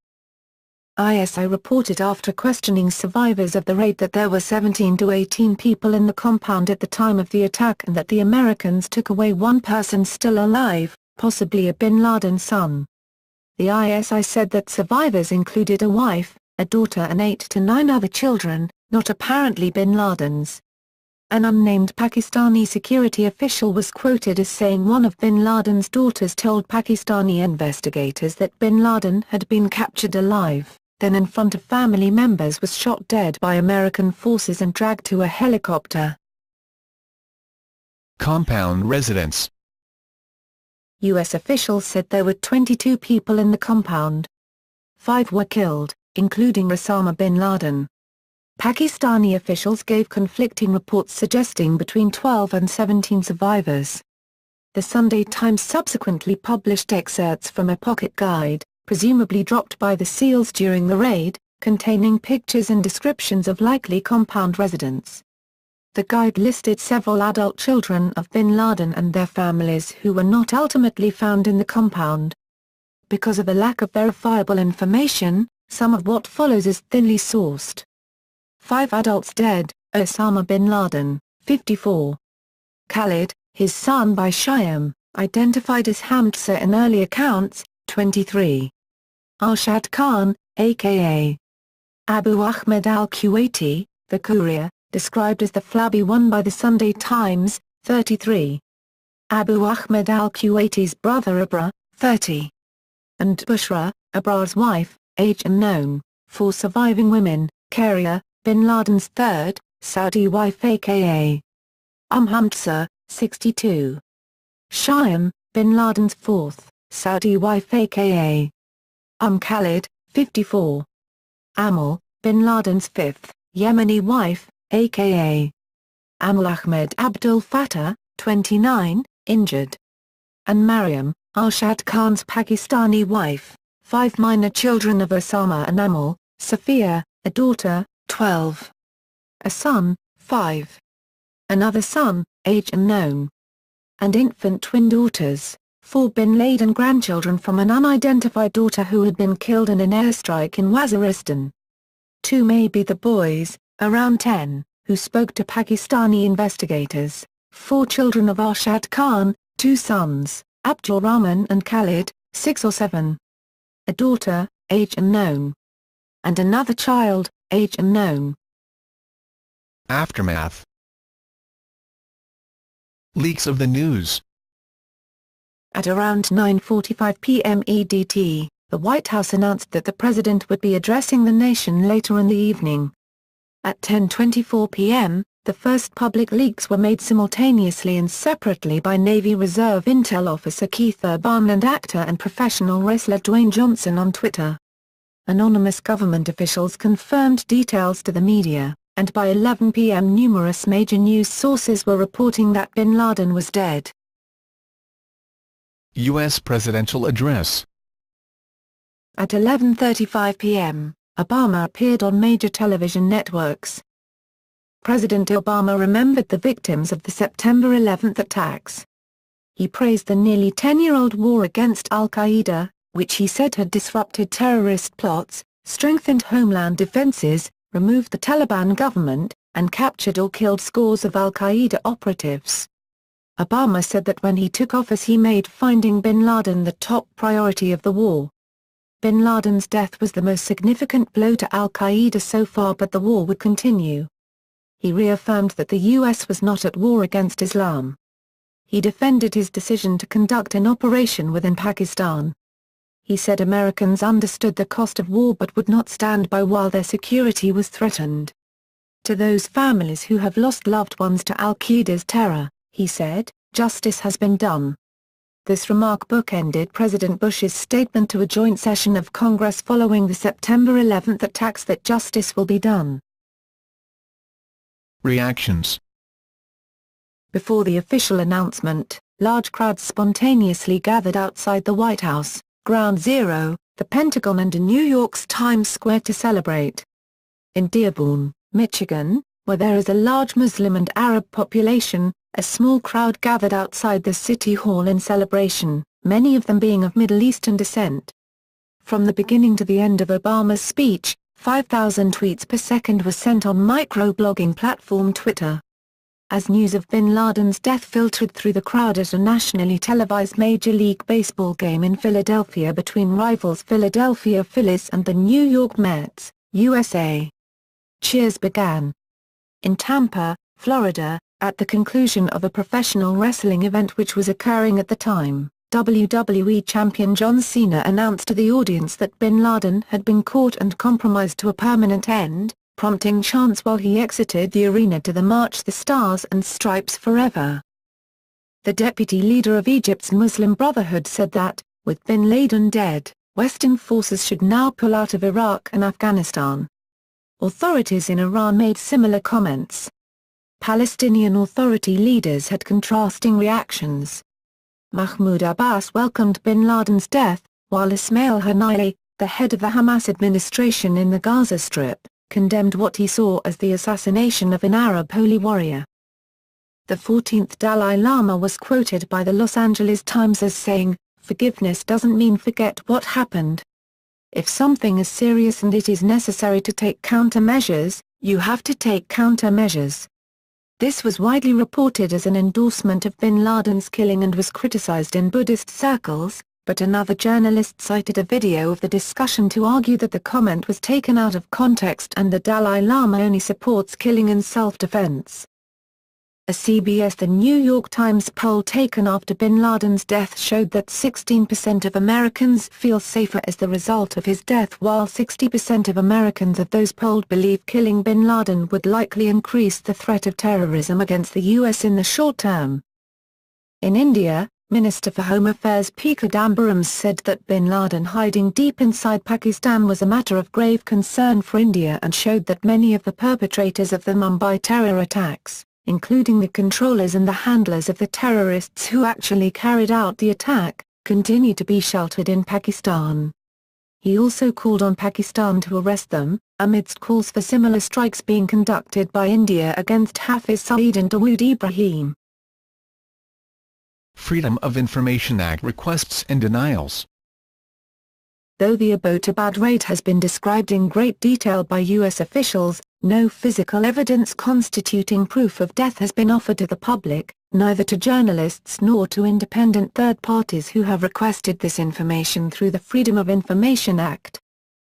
Speaker 2: ISI reported after questioning survivors of the raid that there were 17 to 18 people in the compound at the time of the attack and that the Americans took away one person still alive, possibly a bin Laden son. The ISI said that survivors included a wife, a daughter and 8 to 9 other children, not apparently bin Laden's. An unnamed Pakistani security official was quoted as saying one of bin Laden's daughters told Pakistani investigators that bin Laden had been captured alive, then in front of family members was shot dead by American forces and dragged to a helicopter.
Speaker 1: Compound residents.
Speaker 2: U.S. officials said there were 22 people in the compound. 5 were killed, including Osama bin Laden. Pakistani officials gave conflicting reports suggesting between 12 and 17 survivors. The Sunday Times subsequently published excerpts from a pocket guide, presumably dropped by the SEALs during the raid, containing pictures and descriptions of likely compound residents. The guide listed several adult children of bin Laden and their families who were not ultimately found in the compound. Because of a lack of verifiable information, some of what follows is thinly sourced. 5 adults dead: Osama bin Laden, 54. Khalid, his son by Shyam, identified as Hamza in early accounts, 23. Arshad Khan, a.k.a. Abu Ahmed al-Kuwaiti, the courier, described as the flabby one by the Sunday Times, 33. Abu Ahmed al-Kuwaiti's brother Abra, 30. And Bushra, Abra's wife, age unknown. 4 surviving women: Karia, bin Laden's third, Saudi wife aka Hamza, 62. Shyam, bin Laden's fourth, Saudi wife aka Khalid, 54. Amal, bin Laden's fifth, Yemeni wife, aka Amal Ahmed Abdul Fattah, 29, injured. And Mariam, Arshad Khan's Pakistani wife. 5 minor children of Osama and Amal: Sophia, a daughter, 12. A son, 5. Another son, age unknown. And infant twin daughters, 4 bin Laden grandchildren from an unidentified daughter who had been killed in an airstrike in Waziristan. 2 may be the boys, around 10, who spoke to Pakistani investigators. 4 children of Arshad Khan, 2 sons, Abdul Rahman and Khalid, 6 or 7. A daughter, age unknown. And another child, age unknown.
Speaker 1: Aftermath. Leaks of the news.
Speaker 2: At around 9:45 p.m. EDT, the White House announced that the president would be addressing the nation later in the evening. At 10:24 p.m., the first public leaks were made simultaneously and separately by Navy Reserve Intel officer Keith Urban and actor and professional wrestler Dwayne Johnson on Twitter. Anonymous government officials confirmed details to the media, and by 11 p.m. numerous major news sources were reporting that bin Laden was dead.
Speaker 1: U.S. Presidential Address.
Speaker 2: At 11:35 p.m., Obama appeared on major television networks. President Obama remembered the victims of the September 11 attacks. He praised the nearly 10-year-old war against al-Qaeda, which he said had disrupted terrorist plots, strengthened homeland defenses, removed the Taliban government, and captured or killed scores of al-Qaeda operatives. Obama said that when he took office he made finding bin Laden the top priority of the war. Bin Laden's death was the most significant blow to al-Qaeda so far, but the war would continue. He reaffirmed that the U.S. was not at war against Islam. He defended his decision to conduct an operation within Pakistan. He said Americans understood the cost of war but would not stand by while their security was threatened. To those families who have lost loved ones to al-Qaeda's terror, he said, justice has been done. This remark bookended President Bush's statement to a joint session of Congress following the September 11 attacks that justice will be done.
Speaker 1: Reactions.
Speaker 2: Before the official announcement, large crowds spontaneously gathered outside the White House, Ground Zero, the Pentagon and in New York's Times Square to celebrate. In Dearborn, Michigan, where there is a large Muslim and Arab population, a small crowd gathered outside the City Hall in celebration, many of them being of Middle Eastern descent. From the beginning to the end of Obama's speech, 5,000 tweets per second were sent on microblogging platform Twitter. As news of bin Laden's death filtered through the crowd at a nationally televised Major League Baseball game in Philadelphia between rivals Philadelphia Phillies and the New York Mets, USA. Cheers began. In Tampa, Florida, at the conclusion of a professional wrestling event which was occurring at the time, WWE champion John Cena announced to the audience that bin Laden had been caught and compromised to a permanent end, prompting chants while he exited the arena to the March the Stars and Stripes Forever. The deputy leader of Egypt's Muslim Brotherhood said that, with bin Laden dead, Western forces should now pull out of Iraq and Afghanistan. Authorities in Iran made similar comments. Palestinian Authority leaders had contrasting reactions. Mahmoud Abbas welcomed bin Laden's death, while Ismail Haniyeh, the head of the Hamas administration in the Gaza Strip, condemned what he saw as the assassination of an Arab holy warrior. The 14th Dalai Lama was quoted by the Los Angeles Times as saying, "Forgiveness doesn't mean forget what happened. If something is serious and it is necessary to take countermeasures, you have to take countermeasures." This was widely reported as an endorsement of bin Laden's killing and was criticized in Buddhist circles, but another journalist cited a video of the discussion to argue that the comment was taken out of context and the Dalai Lama only supports killing in self-defense. A CBS The New York Times poll taken after bin Laden's death showed that 16% of Americans feel safer as the result of his death, while 60% of Americans of those polled believe killing bin Laden would likely increase the threat of terrorism against the U.S. in the short term. In India, Minister for Home Affairs P. Chidambaram said that bin Laden hiding deep inside Pakistan was a matter of grave concern for India and showed that many of the perpetrators of the Mumbai terror attacks, including the controllers and the handlers of the terrorists who actually carried out the attack, continue to be sheltered in Pakistan. He also called on Pakistan to arrest them, amidst calls for similar strikes being conducted by India against Hafiz Saeed and Dawood Ibrahim.
Speaker 1: Freedom of Information Act requests and denials.
Speaker 2: Though the Abbottabad raid has been described in great detail by U.S. officials, no physical evidence constituting proof of death has been offered to the public, neither to journalists nor to independent third parties who have requested this information through the Freedom of Information Act.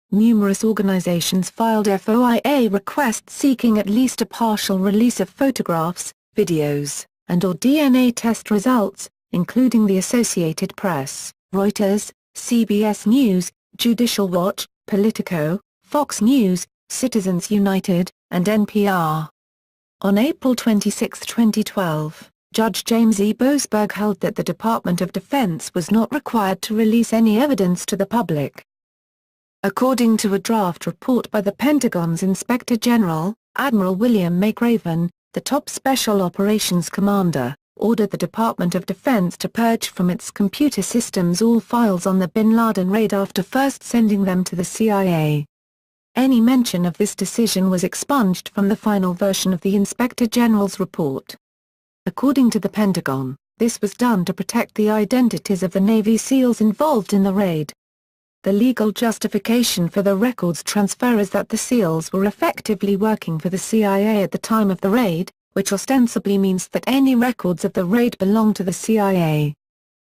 Speaker 2: Numerous organizations filed FOIA requests seeking at least a partial release of photographs, videos, and/or DNA test results, including the Associated Press, Reuters, CBS News, Judicial Watch, Politico, Fox News, Citizens United, and NPR. On April 26, 2012, Judge James E. Boasberg held that the Department of Defense was not required to release any evidence to the public. According to a draft report by the Pentagon's Inspector General, Admiral William McRaven, the top Special Operations Commander, ordered the Department of Defense to purge from its computer systems all files on the bin Laden raid after first sending them to the CIA. Any mention of this decision was expunged from the final version of the Inspector General's report. According to the Pentagon, this was done to protect the identities of the Navy SEALs involved in the raid. The legal justification for the records transfer is that the SEALs were effectively working for the CIA at the time of the raid, which ostensibly means that any records of the raid belong to the CIA.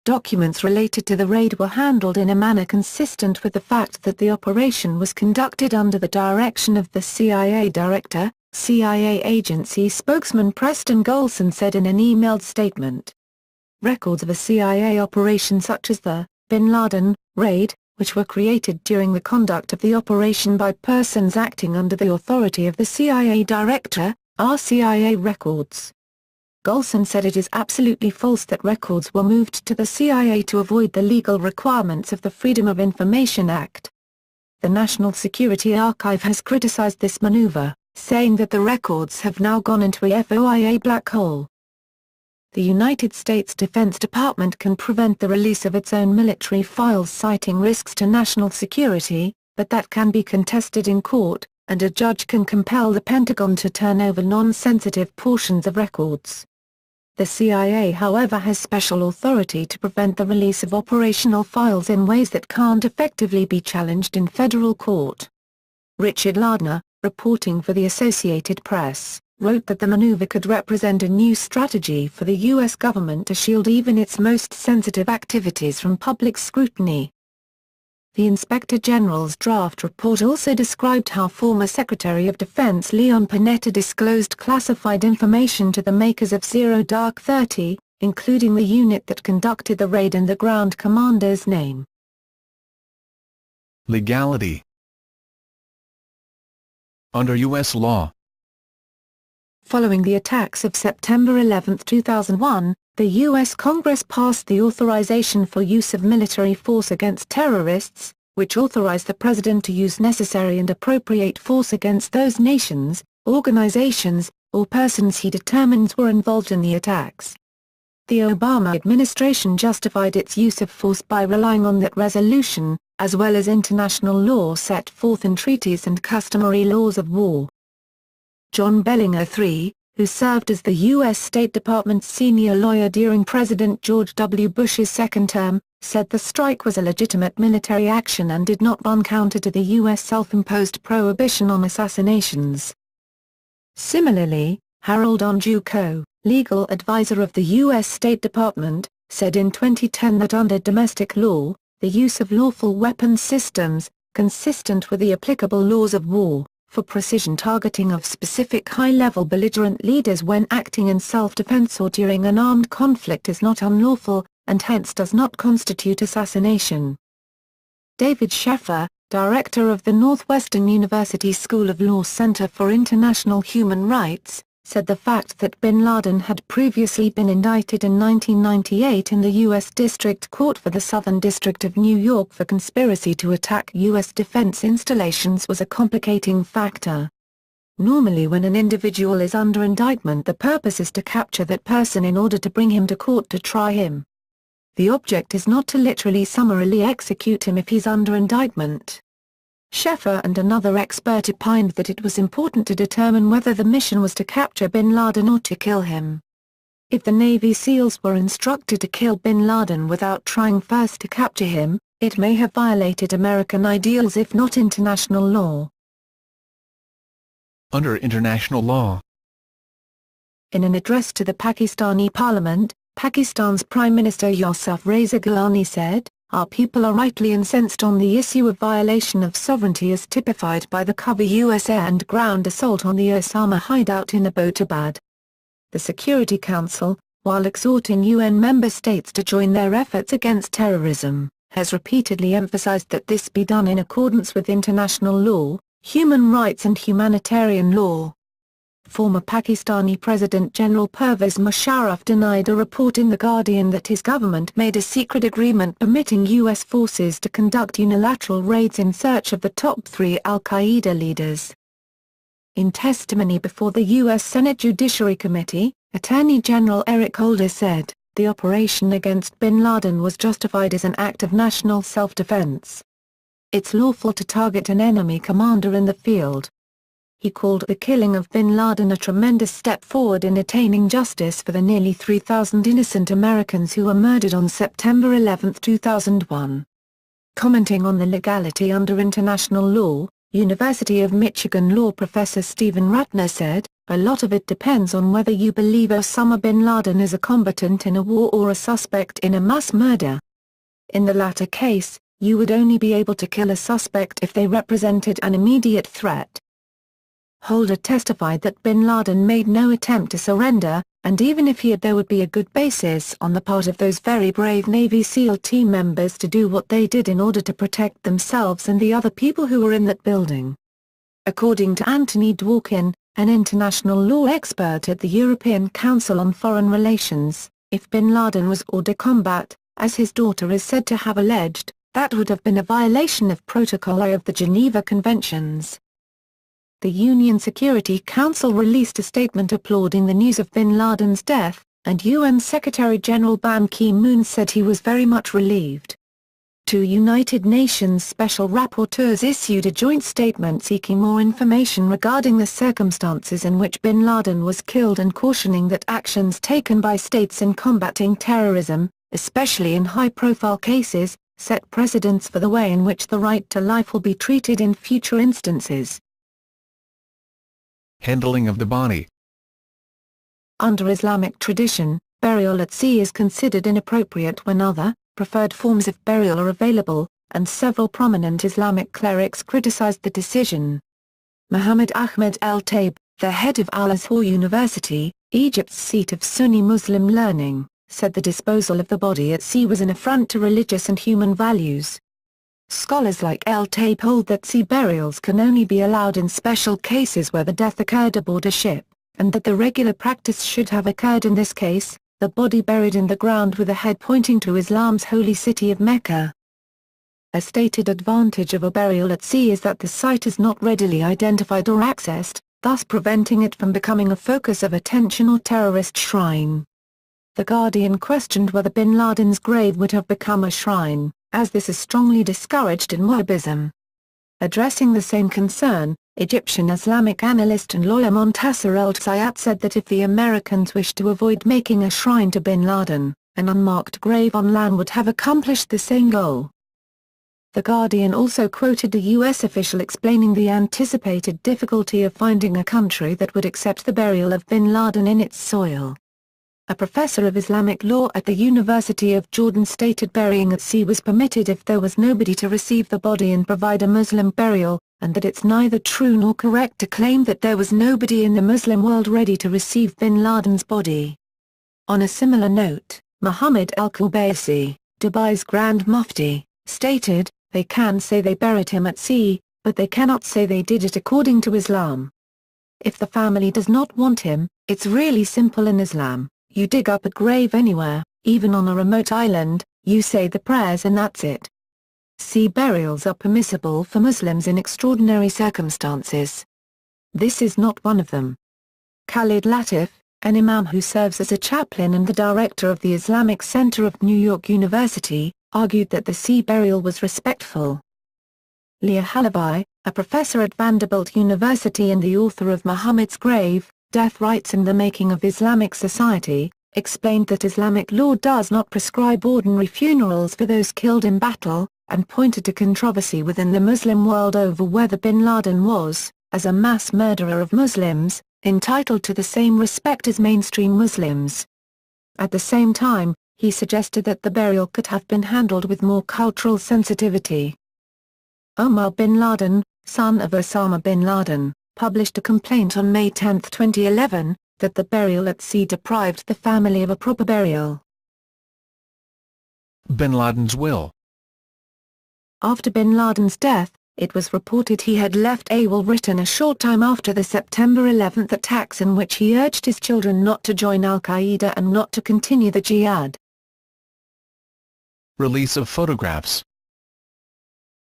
Speaker 2: Documents related to the raid were handled in a manner consistent with the fact that the operation was conducted under the direction of the CIA director, CIA agency spokesman Preston Golson said in an emailed statement. Records of a CIA operation such as the bin Laden raid, which were created during the conduct of the operation by persons acting under the authority of the CIA director, are CIA records. Golson said it is absolutely false that records were moved to the CIA to avoid the legal requirements of the Freedom of Information Act. The National Security Archive has criticized this maneuver, saying that the records have now gone into a FOIA black hole. The United States Defense Department can prevent the release of its own military files citing risks to national security, but that can be contested in court, and a judge can compel the Pentagon to turn over non-sensitive portions of records. The CIA, however, has special authority to prevent the release of operational files in ways that can't effectively be challenged in federal court. Richard Lardner, reporting for the Associated Press, wrote that the maneuver could represent a new strategy for the U.S. government to shield even its most sensitive activities from public scrutiny. The Inspector General's draft report also described how former Secretary of Defense Leon Panetta disclosed classified information to the makers of Zero Dark 30, including the unit that conducted the raid and the ground commander's name.
Speaker 1: Legality. Under U.S. law.
Speaker 2: Following the attacks of September 11, 2001, the U.S. Congress passed the Authorization for Use of Military Force Against Terrorists, which authorized the President to use necessary and appropriate force against those nations, organizations, or persons he determines were involved in the attacks. The Obama administration justified its use of force by relying on that resolution, as well as international law set forth in treaties and customary laws of war. John Bellinger III, who served as the U.S. State Department's senior lawyer during President George W. Bush's second term, said the strike was a legitimate military action and did not run counter to the U.S. self-imposed prohibition on assassinations. Similarly, Harold Onjuko, legal advisor of the U.S. State Department, said in 2010 that under domestic law, the use of lawful weapons systems, consistent with the applicable laws of war, for precision targeting of specific high-level belligerent leaders when acting in self-defense or during an armed conflict is not unlawful, and hence does not constitute assassination. David Sheffer, director of the Northwestern University School of Law Center for International Human Rights, said the fact that bin Laden had previously been indicted in 1998 in the U.S. District Court for the Southern District of New York for conspiracy to attack U.S. defense installations was a complicating factor. Normally when an individual is under indictment, the purpose is to capture that person in order to bring him to court to try him. The object is not to literally summarily execute him if he's under indictment. Sheffer and another expert opined that it was important to determine whether the mission was to capture bin Laden or to kill him. If the Navy SEALs were instructed to kill bin Laden without trying first to capture him, it may have violated American ideals if not international law.
Speaker 1: Under international law.
Speaker 2: In an address to the Pakistani parliament, Pakistan's Prime Minister Yousuf Reza Gilani said, "Our people are rightly incensed on the issue of violation of sovereignty as typified by the cover U.S. air and ground assault on the Osama hideout in Abbottabad." The Security Council, while exhorting UN member states to join their efforts against terrorism, has repeatedly emphasized that this be done in accordance with international law, human rights and humanitarian law. Former Pakistani President General Pervez Musharraf denied a report in The Guardian that his government made a secret agreement permitting U.S. forces to conduct unilateral raids in search of the top 3 al-Qaeda leaders. In testimony before the U.S. Senate Judiciary Committee, Attorney General Eric Holder said, "The operation against bin Laden was justified as an act of national self-defense. It's lawful to target an enemy commander in the field." He called the killing of bin Laden a tremendous step forward in attaining justice for the nearly 3,000 innocent Americans who were murdered on September 11, 2001. Commenting on the legality under international law, University of Michigan law professor Stephen Ratner said, "A lot of it depends on whether you believe Osama bin Laden is a combatant in a war or a suspect in a mass murder. In the latter case, you would only be able to kill a suspect if they represented an immediate threat." Holder testified that bin Laden made no attempt to surrender, and even if he had, there would be a good basis on the part of those very brave Navy SEAL team members to do what they did in order to protect themselves and the other people who were in that building. According to Anthony Dworkin, an international law expert at the European Council on Foreign Relations, if bin Laden was hors de combat, as his daughter is said to have alleged, that would have been a violation of Protocol I of the Geneva Conventions. The UN Security Council released a statement applauding the news of bin Laden's death, and UN Secretary-General Ban Ki-moon said he was very much relieved. 2 United Nations Special Rapporteurs issued a joint statement seeking more information regarding the circumstances in which bin Laden was killed and cautioning that actions taken by states in combating terrorism, especially in high-profile cases, set precedents for the way in which the right to life will be treated in future instances.
Speaker 1: Handling of the body.
Speaker 2: Under Islamic tradition, burial at sea is considered inappropriate when other, preferred forms of burial are available, and several prominent Islamic clerics criticized the decision. Muhammad Ahmed El-Taib, the head of Al-Azhar University, Egypt's seat of Sunni Muslim learning, said the disposal of the body at sea was an affront to religious and human values. Scholars like El-Taib hold that sea burials can only be allowed in special cases where the death occurred aboard a ship, and that the regular practice should have occurred in this case, the body buried in the ground with the head pointing to Islam's holy city of Mecca. A stated advantage of a burial at sea is that the site is not readily identified or accessed, thus preventing it from becoming a focus of attention or terrorist shrine. The Guardian questioned whether bin Laden's grave would have become a shrine, as this is strongly discouraged in Wahhabism. Addressing the same concern, Egyptian Islamic analyst and lawyer Montasser El-Sayat said that if the Americans wished to avoid making a shrine to bin Laden, an unmarked grave on land would have accomplished the same goal. The Guardian also quoted a U.S. official explaining the anticipated difficulty of finding a country that would accept the burial of bin Laden in its soil. A professor of Islamic law at the University of Jordan stated burying at sea was permitted if there was nobody to receive the body and provide a Muslim burial, and that it's neither true nor correct to claim that there was nobody in the Muslim world ready to receive bin Laden's body. On a similar note, Mohammed al-Qubaisi, Dubai's Grand Mufti, stated, "They can say they buried him at sea, but they cannot say they did it according to Islam. If the family does not want him, it's really simple in Islam. You dig up a grave anywhere, even on a remote island, you say the prayers and that's it." Sea burials are permissible for Muslims in extraordinary circumstances. This is not one of them. Khalid Latif, an imam who serves as a chaplain and the director of the Islamic Center of New York University, argued that the sea burial was respectful. Leah Halabi, a professor at Vanderbilt University and the author of Muhammad's Grave, Death Rites and the Making of Islamic Society, explained that Islamic law does not prescribe ordinary funerals for those killed in battle, and pointed to controversy within the Muslim world over whether bin Laden was, as a mass murderer of Muslims, entitled to the same respect as mainstream Muslims. At the same time, he suggested that the burial could have been handled with more cultural sensitivity. Omar bin Laden, son of Osama bin Laden, published a complaint on May 10, 2011, that the burial at sea deprived the family of a proper burial.
Speaker 1: Bin Laden's will.
Speaker 2: After bin Laden's death, it was reported he had left a will written a short time after the September 11 attacks in which he urged his children not to join al-Qaeda and not to continue the jihad.
Speaker 1: Release of photographs.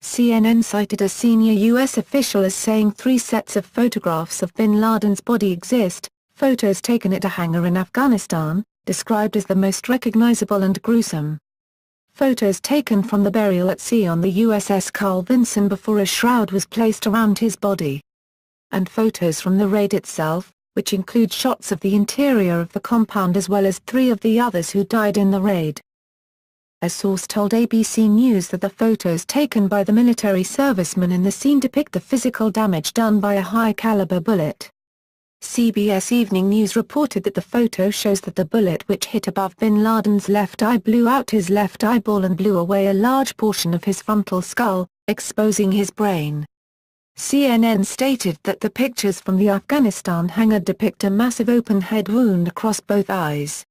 Speaker 2: CNN cited a senior U.S. official as saying 3 sets of photographs of bin Laden's body exist, photos taken at a hangar in Afghanistan, described as the most recognizable and gruesome. Photos taken from the burial at sea on the USS Carl Vinson before a shroud was placed around his body. And photos from the raid itself, which include shots of the interior of the compound as well as 3 of the others who died in the raid. A source told ABC News that the photos taken by the military servicemen in the scene depict the physical damage done by a high-caliber bullet. CBS Evening News reported that the photo shows that the bullet which hit above bin Laden's left eye blew out his left eyeball and blew away a large portion of his frontal skull, exposing his brain. CNN stated that the pictures from the Afghanistan hangar depict a massive open head wound across both eyes.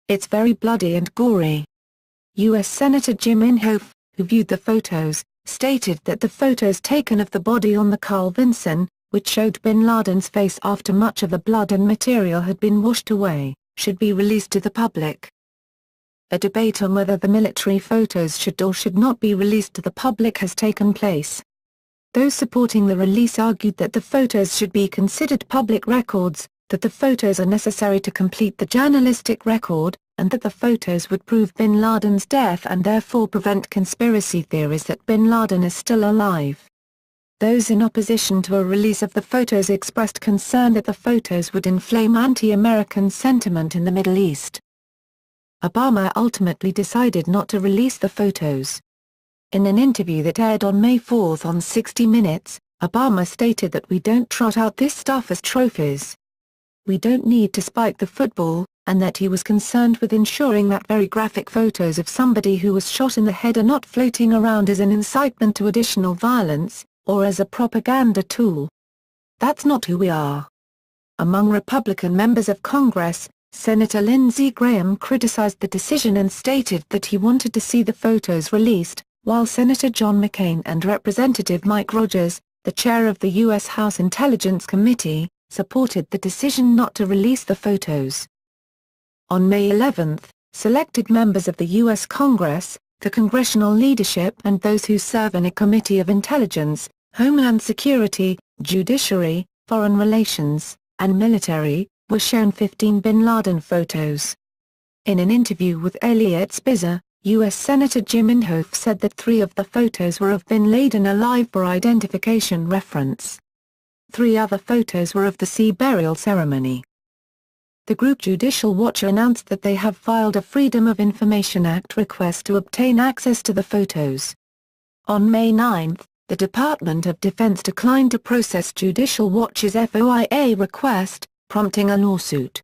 Speaker 2: "It's very bloody and gory." U.S. Senator Jim Inhofe, who viewed the photos, stated that the photos taken of the body on the Carl Vinson, which showed bin Laden's face after much of the blood and material had been washed away, should be released to the public. A debate on whether the military photos should or should not be released to the public has taken place. Those supporting the release argued that the photos should be considered public records, that the photos are necessary to complete the journalistic record, and that the photos would prove bin Laden's death and therefore prevent conspiracy theories that bin Laden is still alive. Those in opposition to a release of the photos expressed concern that the photos would inflame anti-American sentiment in the Middle East. Obama ultimately decided not to release the photos. In an interview that aired on May 4 on 60 Minutes, Obama stated that "We don't trot out this stuff as trophies. We don't need to spike the football," and that he was concerned with ensuring that very graphic photos of somebody who was shot in the head are not floating around as an incitement to additional violence, or as a propaganda tool. "That's not who we are." Among Republican members of Congress, Senator Lindsey Graham criticized the decision and stated that he wanted to see the photos released, while Senator John McCain and Representative Mike Rogers, the chair of the U.S. House Intelligence Committee, supported the decision not to release the photos. On May 11, selected members of the U.S. Congress, the congressional leadership and those who serve in a Committee of Intelligence, Homeland Security, Judiciary, Foreign Relations, and Military, were shown 15 bin Laden photos. In an interview with Eliot Spitzer, U.S. Senator Jim Inhofe said that 3 of the photos were of bin Laden alive for identification reference. 3 other photos were of the sea burial ceremony. The group Judicial Watch announced that they have filed a Freedom of Information Act request to obtain access to the photos. On May 9, the Department of Defense declined to process Judicial Watch's FOIA request, prompting a lawsuit.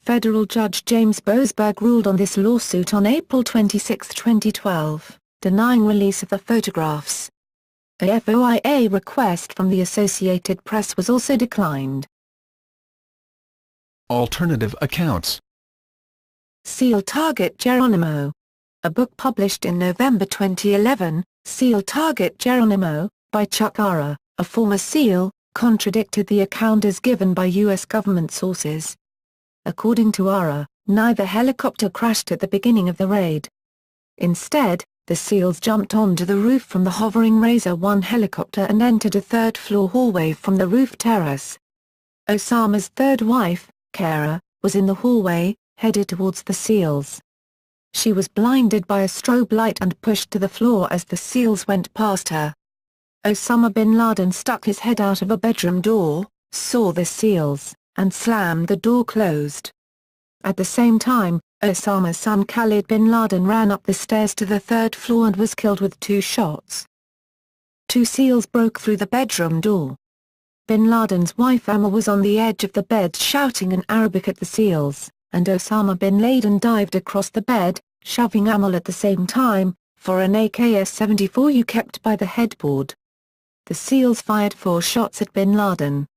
Speaker 2: Federal Judge James Boasberg ruled on this lawsuit on April 26, 2012, denying release of the photographs. A FOIA request from the Associated Press was also declined.
Speaker 1: Alternative accounts.
Speaker 2: SEAL Target Geronimo. A book published in November 2011, SEAL Target Geronimo, by Chuck Ara, a former SEAL, contradicted the account as given by U.S. government sources. According to Ara, neither helicopter crashed at the beginning of the raid. Instead, the SEALs jumped onto the roof from the hovering Razor 1 helicopter and entered a third-floor hallway from the roof terrace. Osama's third wife, Kara, was in the hallway, headed towards the SEALs. She was blinded by a strobe light and pushed to the floor as the SEALs went past her. Osama bin Laden stuck his head out of a bedroom door, saw the SEALs, and slammed the door closed. At the same time, Osama's son Khalid bin Laden ran up the stairs to the third floor and was killed with 2 shots. 2 SEALs broke through the bedroom door. Bin Laden's wife Amal was on the edge of the bed shouting in Arabic at the SEALs, and Osama bin Laden dived across the bed, shoving Amal at the same time, for an AK-74 kept by the headboard. The SEALs fired 4 shots at bin Laden.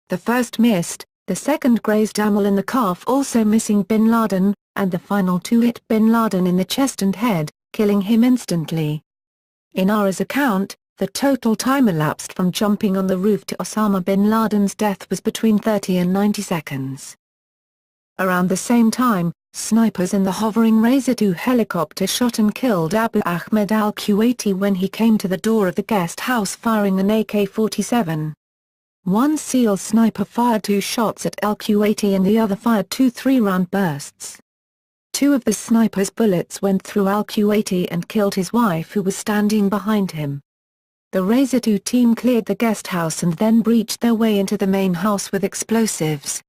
Speaker 2: The first missed, the second grazed Amal in the calf, also missing bin Laden, and the final 2 hit bin Laden in the chest and head, killing him instantly. In Ara's account, the total time elapsed from jumping on the roof to Osama bin Laden's death was between 30 and 90 seconds. Around the same time, snipers in the hovering Razor 2 helicopter shot and killed Abu Ahmed al-Kuwaiti when he came to the door of the guest house firing an AK-47. One SEAL sniper fired 2 shots at al-Kuwaiti and the other fired 2 3-round bursts. 2 of the sniper's bullets went through al-Kuwaiti and killed his wife who was standing behind him. The Razor 2 team cleared the guest house and then breached their way into the main house with explosives.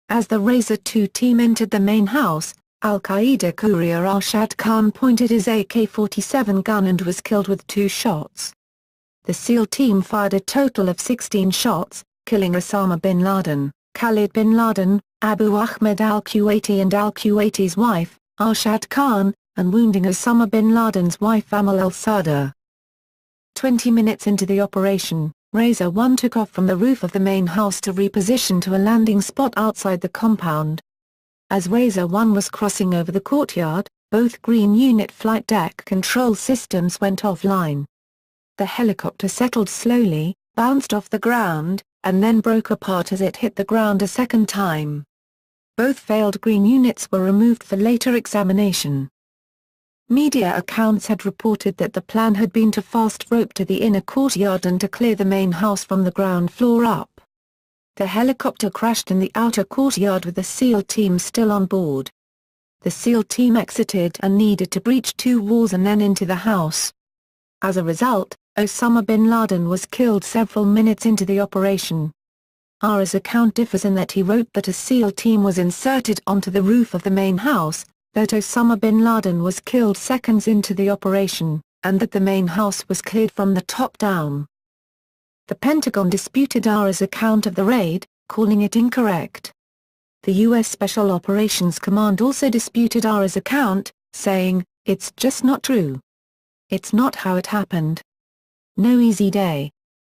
Speaker 2: As the Razor 2 team entered the main house, Al-Qaeda courier Arshad Khan pointed his AK-47 gun and was killed with 2 shots. The SEAL team fired a total of 16 shots, killing Osama bin Laden, Khalid bin Laden, Abu Ahmed al-Kuwaiti and al-Kuwaiti's wife, Arshad Khan, and wounding Osama bin Laden's wife Amal al-Sadr. 20 minutes into the operation, Razor 1 took off from the roof of the main house to reposition to a landing spot outside the compound. As Razor 1 was crossing over the courtyard, both Green Unit flight deck control systems went offline. The helicopter settled slowly, bounced off the ground, and then broke apart as it hit the ground a second time. Both failed Green Units were removed for later examination. Media accounts had reported that the plan had been to fast rope to the inner courtyard and to clear the main house from the ground floor up. The helicopter crashed in the outer courtyard with the SEAL team still on board. The SEAL team exited and needed to breach 2 walls and then into the house. As a result, Osama bin Laden was killed several minutes into the operation. Ara's account differs in that he wrote that a SEAL team was inserted onto the roof of the main house, that Osama bin Laden was killed seconds into the operation, and that the main house was cleared from the top down. The Pentagon disputed Ara's account of the raid, calling it incorrect. The U.S. Special Operations Command also disputed Ara's account, saying, "It's just not true. It's not how it happened." No Easy Day.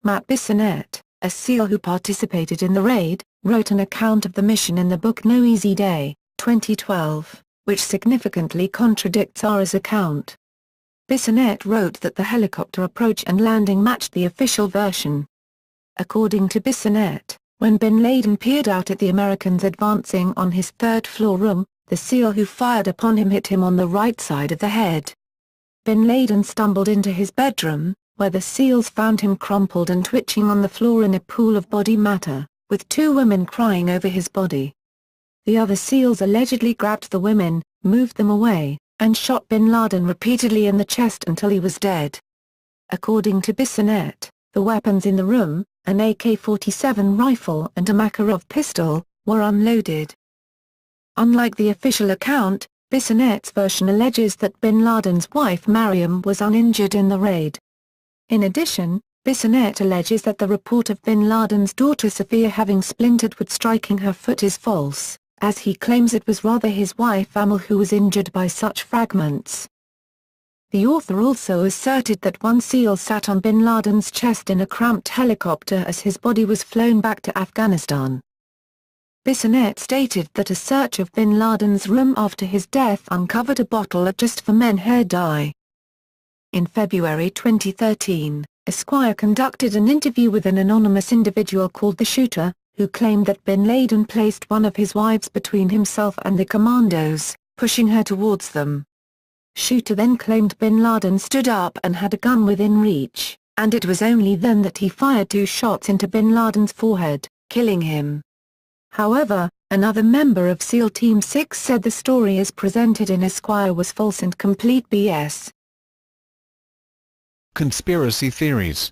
Speaker 2: Matt Bissonnette, a SEAL who participated in the raid, wrote an account of the mission in the book No Easy Day, 2012, which significantly contradicts Ara's account. Bissonnette wrote that the helicopter approach and landing matched the official version. According to Bissonnette, when bin Laden peered out at the Americans advancing on his third-floor room, the SEAL who fired upon him hit him on the right side of the head. Bin Laden stumbled into his bedroom, where the SEALs found him crumpled and twitching on the floor in a pool of body matter, with 2 women crying over his body. The other SEALs allegedly grabbed the women, moved them away, and shot bin Laden repeatedly in the chest until he was dead. According to Bissonnette, the weapons in the room, an AK-47 rifle and a Makarov pistol, were unloaded. Unlike the official account, Bissonnette's version alleges that bin Laden's wife Mariam was uninjured in the raid. In addition, Bissonnette alleges that the report of bin Laden's daughter Sophia having splintered wood striking her foot is false, as he claims it was rather his wife Amal who was injured by such fragments. The author also asserted that one SEAL sat on bin Laden's chest in a cramped helicopter as his body was flown back to Afghanistan. Bissonnette stated that a search of bin Laden's room after his death uncovered a bottle of Just for Men hair dye. In February 2013, Esquire conducted an interview with an anonymous individual called The Shooter, who claimed that bin Laden placed one of his wives between himself and the commandos, pushing her towards them. Shooter then claimed bin Laden stood up and had a gun within reach, and it was only then that he fired 2 shots into bin Laden's forehead, killing him. However, another member of SEAL Team 6 said the story as presented in Esquire was false and complete BS.
Speaker 1: Conspiracy theories.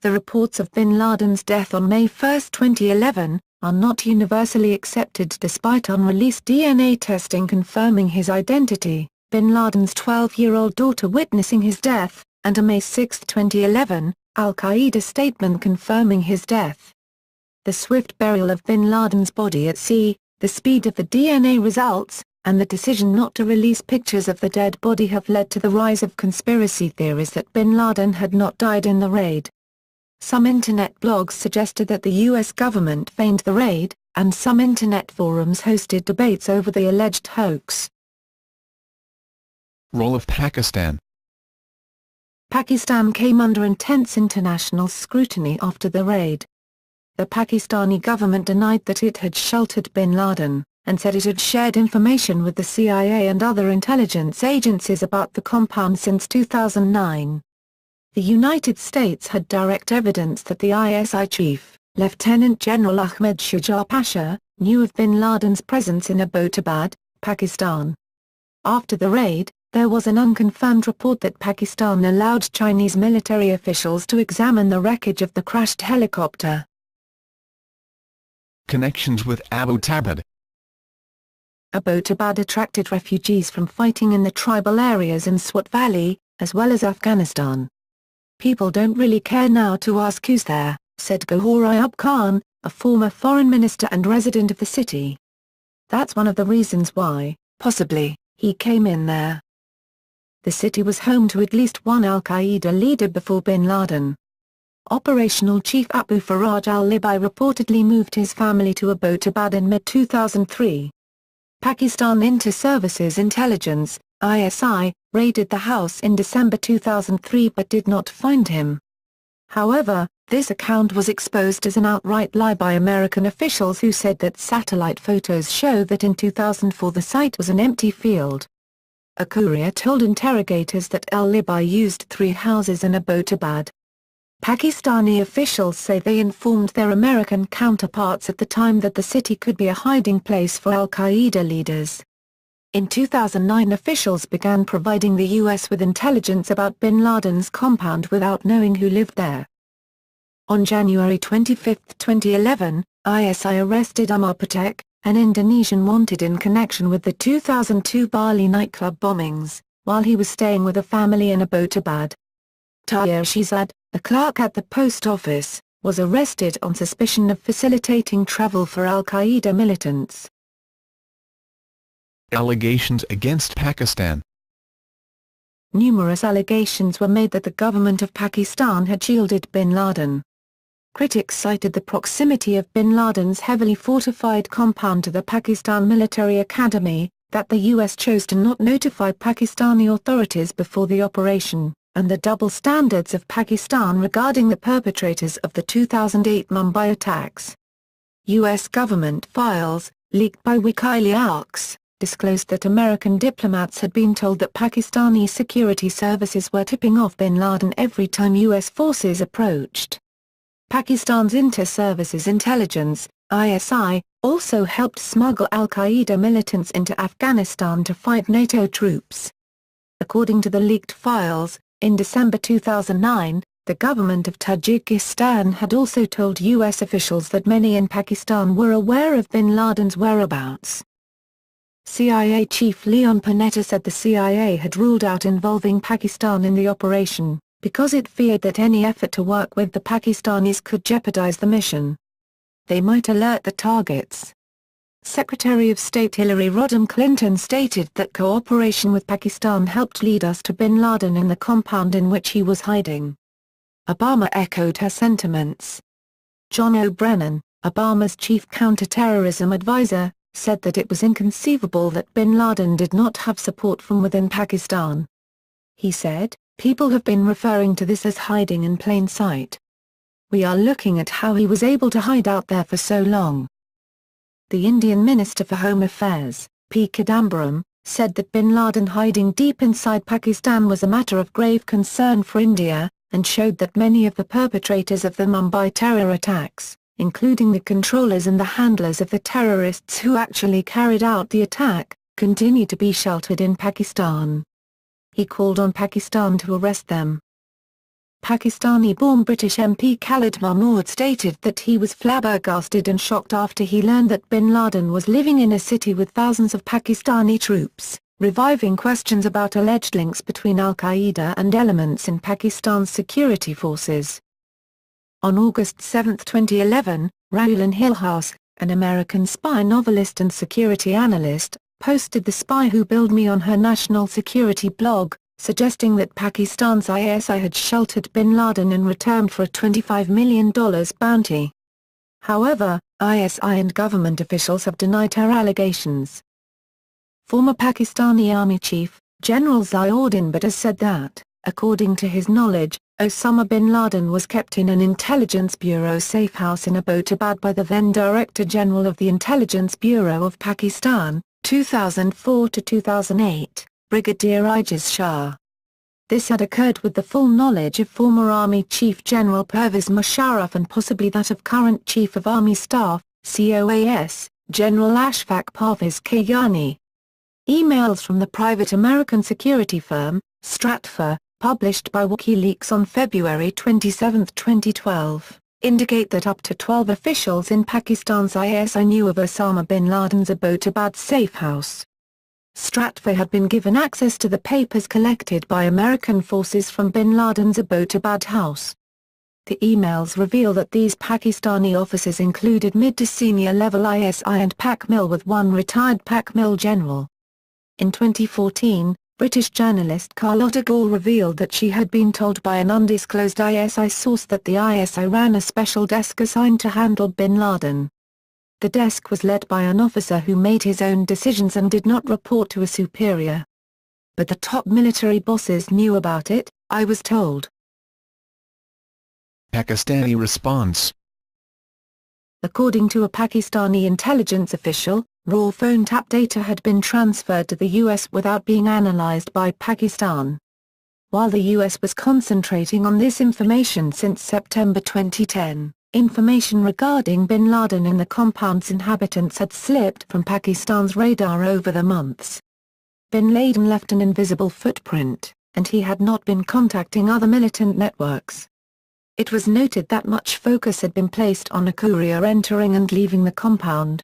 Speaker 2: The reports of bin Laden's death on May 1, 2011, are not universally accepted despite unreleased DNA testing confirming his identity, bin Laden's 12-year-old daughter witnessing his death, and a May 6, 2011, al-Qaeda statement confirming his death. The swift burial of bin Laden's body at sea, the speed of the DNA results, and the decision not to release pictures of the dead body have led to the rise of conspiracy theories that bin Laden had not died in the raid. Some Internet blogs suggested that the U.S. government feigned the raid, and some Internet forums hosted debates over the alleged hoax.
Speaker 1: Role of Pakistan.
Speaker 2: Pakistan came under intense international scrutiny after the raid. The Pakistani government denied that it had sheltered bin Laden, and said it had shared information with the CIA and other intelligence agencies about the compound since 2009. The United States had direct evidence that the ISI chief, Lieutenant General Ahmed Shuja Pasha, knew of bin Laden's presence in Abbottabad, Pakistan. After the raid, there was an unconfirmed report that Pakistan allowed Chinese military officials to examine the wreckage of the crashed helicopter.
Speaker 1: Connections with Abbottabad.
Speaker 2: Abbottabad attracted refugees from fighting in the tribal areas in Swat Valley, as well as Afghanistan. "People don't really care now to ask who's there," said Gohar Ayub Khan, a former foreign minister and resident of the city. "That's one of the reasons why, possibly, he came in there." The city was home to at least one al-Qaeda leader before bin Laden. Operational Chief Abu Faraj al-Libi reportedly moved his family to Abbottabad in mid-2003. Pakistan Inter-Services Intelligence, ISI, raided the house in December 2003 but did not find him. However, this account was exposed as an outright lie by American officials who said that satellite photos show that in 2004 the site was an empty field. A courier told interrogators that al-Libi used 3 houses in Abbottabad. Pakistani officials say they informed their American counterparts at the time that the city could be a hiding place for al-Qaeda leaders. In 2009 officials began providing the U.S. with intelligence about bin Laden's compound without knowing who lived there. On January 25, 2011, ISI arrested Umar Patek, an Indonesian wanted in connection with the 2002 Bali nightclub bombings, while he was staying with a family in Abbottabad. Tahir Shizad, a clerk at the post office, was arrested on suspicion of facilitating travel for al-Qaeda militants.
Speaker 1: Allegations against Pakistan.
Speaker 2: Numerous allegations were made that the government of Pakistan had shielded bin Laden. Critics cited the proximity of bin Laden's heavily fortified compound to the Pakistan Military Academy, that the U.S. chose to not notify Pakistani authorities before the operation, and the double standards of Pakistan regarding the perpetrators of the 2008 Mumbai attacks. U.S. government files, leaked by WikiLeaks, disclosed that American diplomats had been told that Pakistani security services were tipping off bin Laden every time U.S. forces approached. Pakistan's Inter-Services Intelligence, ISI, also helped smuggle al-Qaeda militants into Afghanistan to fight NATO troops. According to the leaked files, in December 2009, the government of Tajikistan had also told U.S. officials that many in Pakistan were aware of bin Laden's whereabouts. CIA Chief Leon Panetta said the CIA had ruled out involving Pakistan in the operation, because it feared that any effort to work with the Pakistanis could jeopardize the mission. They might alert the targets. Secretary of State Hillary Rodham Clinton stated that cooperation with Pakistan helped lead us to bin Laden in the compound in which he was hiding. Obama echoed her sentiments. John O'Brennan, Obama's chief counterterrorism advisor, said that it was inconceivable that bin Laden did not have support from within Pakistan. He said, "People have been referring to this as hiding in plain sight. We are looking at how he was able to hide out there for so long." The Indian Minister for Home Affairs, P. Chidambaram, said that bin Laden hiding deep inside Pakistan was a matter of grave concern for India, and showed that many of the perpetrators of the Mumbai terror attacks, including the controllers and the handlers of the terrorists who actually carried out the attack, continue to be sheltered in Pakistan. He called on Pakistan to arrest them. Pakistani-born British MP Khalid Mahmood stated that he was flabbergasted and shocked after he learned that bin Laden was living in a city with thousands of Pakistani troops, reviving questions about alleged links between al-Qaeda and elements in Pakistan's security forces. On August 7, 2011, Rowland Hillhouse, an American spy novelist and security analyst, posted "The Spy Who Built Me" on her national security blog, suggesting that Pakistan's ISI had sheltered bin Laden in return for a $25 million bounty. However, ISI and government officials have denied her allegations. Former Pakistani Army Chief, General Ziauddin Bhutto said that, according to his knowledge, Osama bin Laden was kept in an Intelligence Bureau safe house in Abbottabad by the then Director General of the Intelligence Bureau of Pakistan, 2004 to 2008. Brigadier Ijaz Shah. This had occurred with the full knowledge of former Army Chief General Pervez Musharraf and possibly that of current Chief of Army Staff, COAS, General Ashfaq Parvez Kayani. Emails from the private American security firm, Stratfor, published by WikiLeaks on February 27, 2012, indicate that up to 12 officials in Pakistan's ISI knew of Osama bin Laden's Abbottabad safe house. Stratfor had been given access to the papers collected by American forces from bin Laden's Abbottabad house. The emails reveal that these Pakistani officers included mid to senior level ISI and PAC-MIL with one retired PAC-MIL general. In 2014, British journalist Carlotta Gall revealed that she had been told by an undisclosed ISI source that the ISI ran a special desk assigned to handle bin Laden. The desk was led by an officer who made his own decisions and did not report to a superior. But the top military bosses knew about it, I was told.
Speaker 1: Pakistani response.
Speaker 2: According to a Pakistani intelligence official, raw phone tap data had been transferred to the U.S. without being analyzed by Pakistan. While the U.S. was concentrating on this information since September 2010, information regarding bin Laden and the compound's inhabitants had slipped from Pakistan's radar over the months. Bin Laden left an invisible footprint, and he had not been contacting other militant networks. It was noted that much focus had been placed on a courier entering and leaving the compound.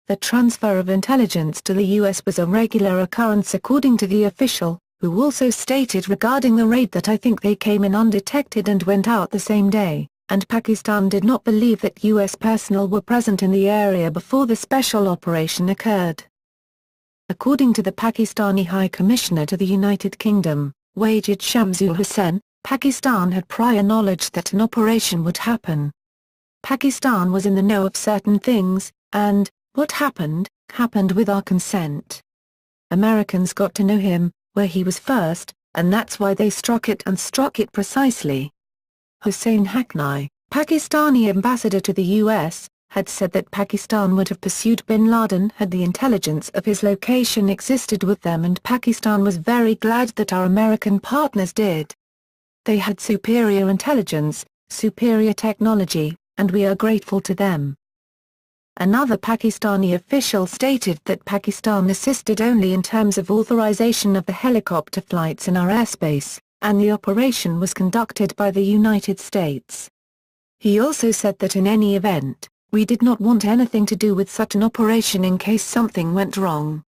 Speaker 2: The transfer of intelligence to the U.S. was a regular occurrence according to the official, who also stated regarding the raid that "I think they came in undetected and went out the same day, and Pakistan did not believe that U.S. personnel were present in the area before the special operation occurred." According to the Pakistani High Commissioner to the United Kingdom, Wajid Shamsul Hussain, Pakistan had prior knowledge that an operation would happen. Pakistan was in the know of certain things, and, what happened, happened with our consent. Americans got to know him, where he was first, and that's why they struck it and struck it precisely. Hussein Haqqani, Pakistani ambassador to the U.S., had said that Pakistan would have pursued bin Laden had the intelligence of his location existed with them, and Pakistan was very glad that our American partners did. They had superior intelligence, superior technology, and we are grateful to them. Another Pakistani official stated that Pakistan assisted only in terms of authorization of the helicopter flights in our airspace, and the operation was conducted by the United States. He also said that in any event, we did not want anything to do with such an operation in case something went wrong.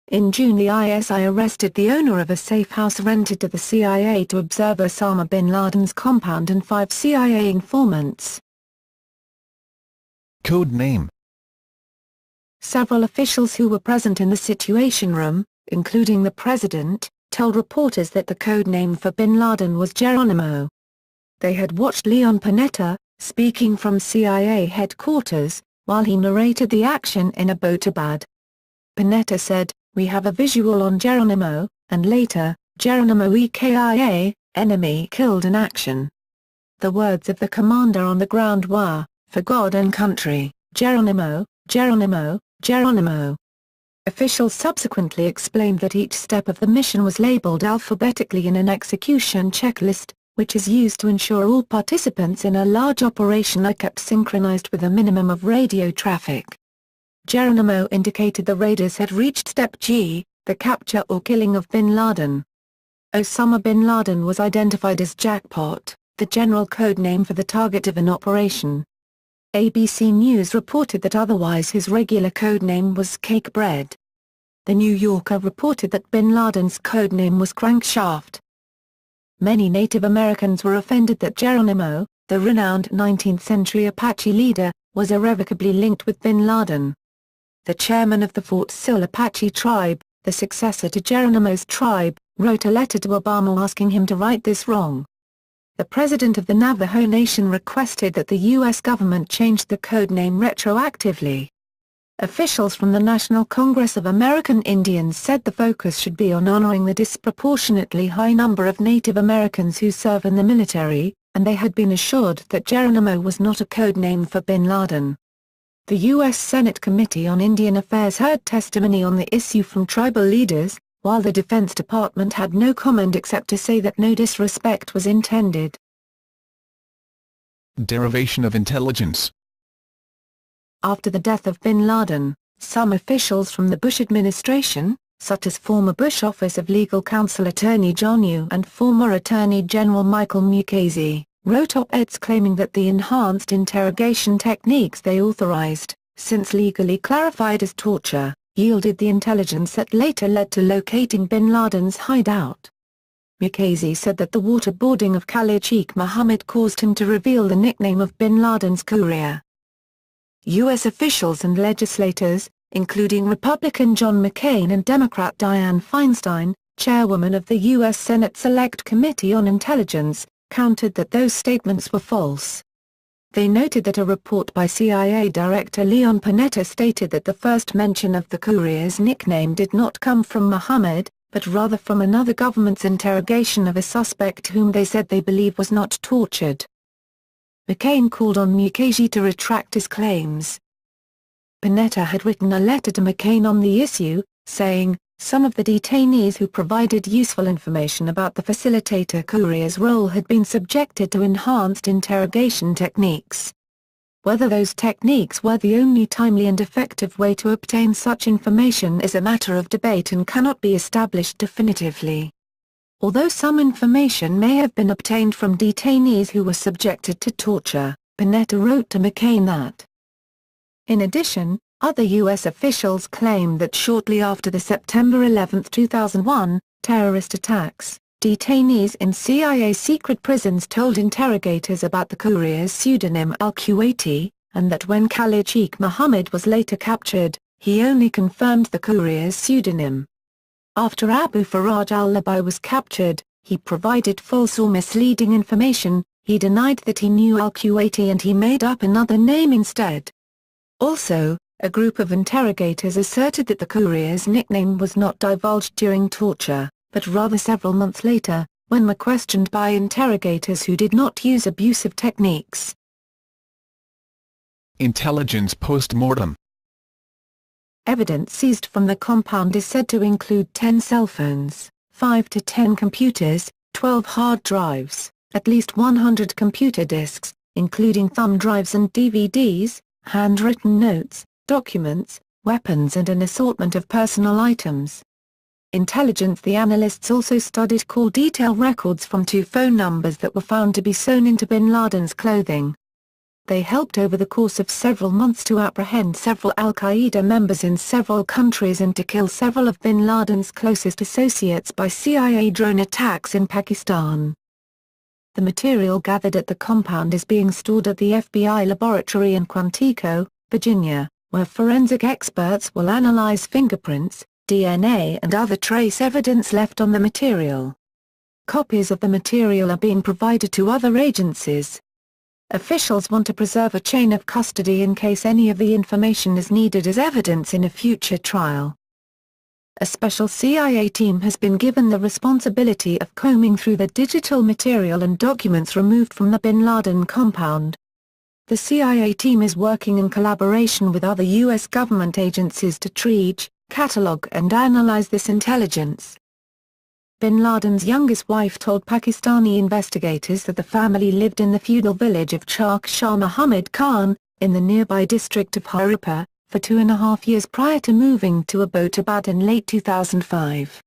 Speaker 2: In June, the ISI arrested the owner of a safe house rented to the CIA to observe Osama bin Laden's compound and 5 CIA informants.
Speaker 1: Code name.
Speaker 2: Several officials who were present in the Situation Room, including the president, told reporters that the code name for bin Laden was Geronimo. They had watched Leon Panetta, speaking from CIA headquarters, while he narrated the action in Abbottabad. Panetta said, "We have a visual on Geronimo," and later, "Geronimo EKIA, enemy killed in action." The words of the commander on the ground were, "For God and country, Geronimo, Geronimo, Geronimo." Officials subsequently explained that each step of the mission was labeled alphabetically in an execution checklist, which is used to ensure all participants in a large operation are kept synchronized with a minimum of radio traffic. Geronimo indicated the raiders had reached Step G, the capture or killing of bin Laden. Osama bin Laden was identified as Jackpot, the general code name for the target of an operation. ABC News reported that otherwise his regular code name was Cake Bread. The New Yorker reported that bin Laden's code name was Crankshaft. Many Native Americans were offended that Geronimo, the renowned 19th-century Apache leader, was irrevocably linked with bin Laden. The chairman of the Fort Sill Apache tribe, the successor to Geronimo's tribe, wrote a letter to Obama asking him to right this wrong. The president of the Navajo Nation requested that the U.S. government change the code name retroactively. Officials from the National Congress of American Indians said the focus should be on honoring the disproportionately high number of Native Americans who serve in the military, and they had been assured that Geronimo was not a code name for bin Laden. The U.S. Senate Committee on Indian Affairs heard testimony on the issue from tribal leaders, while the Defense Department had no comment except to say that no disrespect was intended.
Speaker 1: Derivation of intelligence.
Speaker 2: After the death of bin Laden, some officials from the Bush administration, such as former Bush Office of Legal Counsel Attorney John Yoo and former Attorney General Michael Mukasey, wrote op-eds claiming that the enhanced interrogation techniques they authorized, since legally clarified as torture, yielded the intelligence that later led to locating bin Laden's hideout. Mukasey said that the waterboarding of Khalid Sheikh Mohammed caused him to reveal the nickname of bin Laden's courier. U.S. officials and legislators, including Republican John McCain and Democrat Dianne Feinstein, chairwoman of the U.S. Senate Select Committee on Intelligence, countered that those statements were false. They noted that a report by CIA Director Leon Panetta stated that the first mention of the courier's nickname did not come from Mohammed, but rather from another government's interrogation of a suspect whom they said they believe was not tortured. McCain called on Mukasey to retract his claims. Panetta had written a letter to McCain on the issue, saying, "Some of the detainees who provided useful information about the facilitator courier's role had been subjected to enhanced interrogation techniques. Whether those techniques were the only timely and effective way to obtain such information is a matter of debate and cannot be established definitively. Although some information may have been obtained from detainees who were subjected to torture," Panetta wrote to McCain that. In addition, other U.S. officials claimed that shortly after the September 11, 2001, terrorist attacks, detainees in CIA secret prisons told interrogators about the courier's pseudonym al-Kuwaiti, and that when Khalid Sheikh Mohammed was later captured, he only confirmed the courier's pseudonym. After Abu Faraj al-Libi was captured, he provided false or misleading information. He denied that he knew al-Kuwaiti and he made up another name instead. Also, a group of interrogators asserted that the courier's nickname was not divulged during torture, but rather several months later, when were questioned by interrogators who did not use abusive techniques.
Speaker 1: Intelligence post-mortem.
Speaker 2: Evidence seized from the compound is said to include 10 cell phones, 5 to 10 computers, 12 hard drives, at least 100 computer disks, including thumb drives and DVDs, handwritten notes, documents, weapons and an assortment of personal items. Intelligence. The analysts also studied call detail records from 2 phone numbers that were found to be sewn into bin Laden's clothing. They helped over the course of several months to apprehend several al-Qaeda members in several countries and to kill several of bin Laden's closest associates by CIA drone attacks in Pakistan. The material gathered at the compound is being stored at the FBI laboratory in Quantico, Virginia, where forensic experts will analyze fingerprints, DNA and other trace evidence left on the material. Copies of the material are being provided to other agencies. Officials want to preserve a chain of custody in case any of the information is needed as evidence in a future trial. A special CIA team has been given the responsibility of combing through the digital material and documents removed from the bin Laden compound. The CIA team is working in collaboration with other U.S. government agencies to triage, catalog and analyze this intelligence. Bin Laden's youngest wife told Pakistani investigators that the family lived in the feudal village of Chak Shah Muhammad Khan, in the nearby district of Haripur, for 2.5 years prior to moving to Abbottabad in late 2005.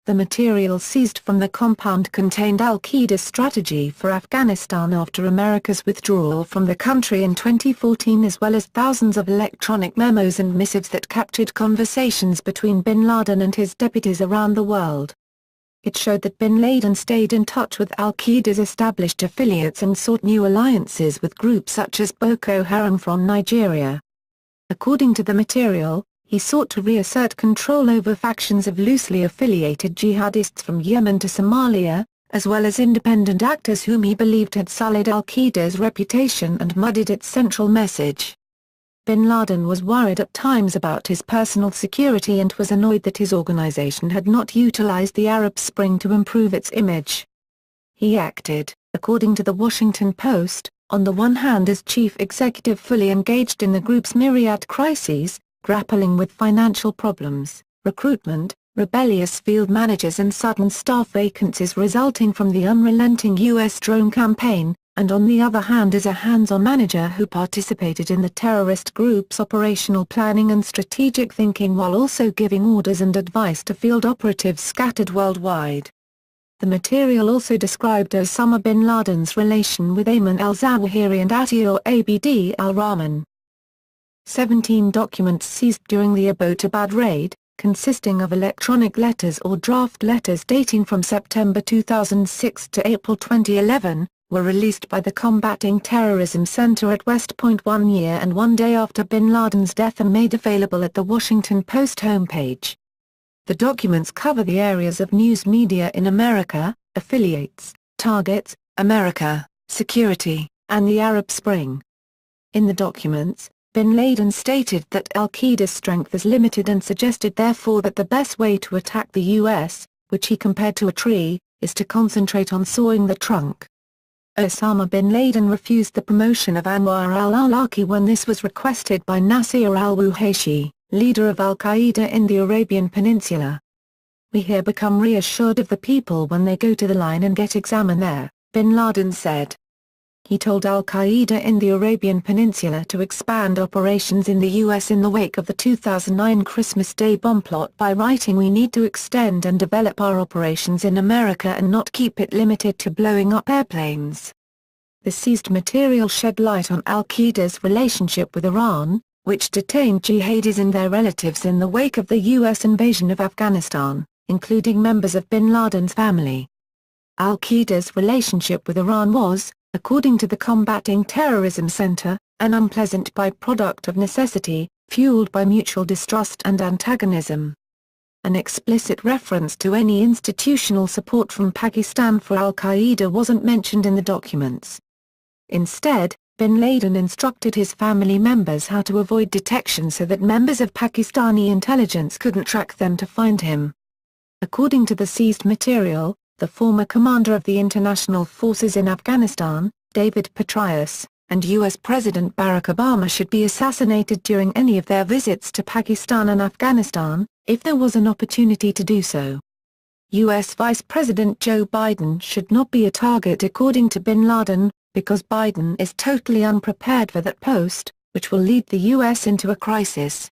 Speaker 2: The material seized from the compound contained al-Qaeda's strategy for Afghanistan after America's withdrawal from the country in 2014, as well as thousands of electronic memos and missives that captured conversations between bin Laden and his deputies around the world. It showed that bin Laden stayed in touch with al-Qaeda's established affiliates and sought new alliances with groups such as Boko Haram from Nigeria. According to the material, he sought to reassert control over factions of loosely affiliated jihadists from Yemen to Somalia, as well as independent actors whom he believed had sullied al-Qaeda's reputation and muddied its central message. Bin Laden was worried at times about his personal security and was annoyed that his organization had not utilized the Arab Spring to improve its image. He acted, according to the Washington Post, on the one hand as chief executive fully engaged in the group's myriad crises, grappling with financial problems, recruitment, rebellious field managers and sudden staff vacancies resulting from the unrelenting U.S. drone campaign, and on the other hand as a hands-on manager who participated in the terrorist group's operational planning and strategic thinking while also giving orders and advice to field operatives scattered worldwide. The material also described Osama bin Laden's relation with Ayman al-Zawahiri and Atiyah Abd al-Rahman. 17 documents seized during the Abbottabad raid, consisting of electronic letters or draft letters dating from September 2006 to April 2011, were released by the Combating Terrorism Center at West Point 1 year and 1 day after bin Laden's death and made available at the Washington Post homepage. The documents cover the areas of news media in America, affiliates, targets, America, security, and the Arab Spring. In the documents, bin Laden stated that al-Qaeda's strength is limited and suggested therefore that the best way to attack the U.S., which he compared to a tree, is to concentrate on sawing the trunk. Osama bin Laden refused the promotion of Anwar al-Awlaki when this was requested by Nasir al-Ruhayshi, leader of al-Qaeda in the Arabian Peninsula. "We here become reassured of the people when they go to the line and get examined there," bin Laden said. He told al-Qaeda in the Arabian Peninsula to expand operations in the U.S. in the wake of the 2009 Christmas Day bomb plot by writing, "We need to extend and develop our operations in America and not keep it limited to blowing up airplanes." The seized material shed light on al-Qaeda's relationship with Iran, which detained jihadis and their relatives in the wake of the U.S. invasion of Afghanistan, including members of bin Laden's family. Al-Qaeda's relationship with Iran was, according to the Combating Terrorism Center, an unpleasant byproduct of necessity, fueled by mutual distrust and antagonism. An explicit reference to any institutional support from Pakistan for al-Qaeda wasn't mentioned in the documents. Instead, bin Laden instructed his family members how to avoid detection so that members of Pakistani intelligence couldn't track them to find him. According to the seized material, the former commander of the international forces in Afghanistan, David Petraeus, and U.S. President Barack Obama should be assassinated during any of their visits to Pakistan and Afghanistan, if there was an opportunity to do so. U.S. Vice President Joe Biden should not be a target according to bin Laden, because Biden is totally unprepared for that post, which will lead the U.S. into a crisis.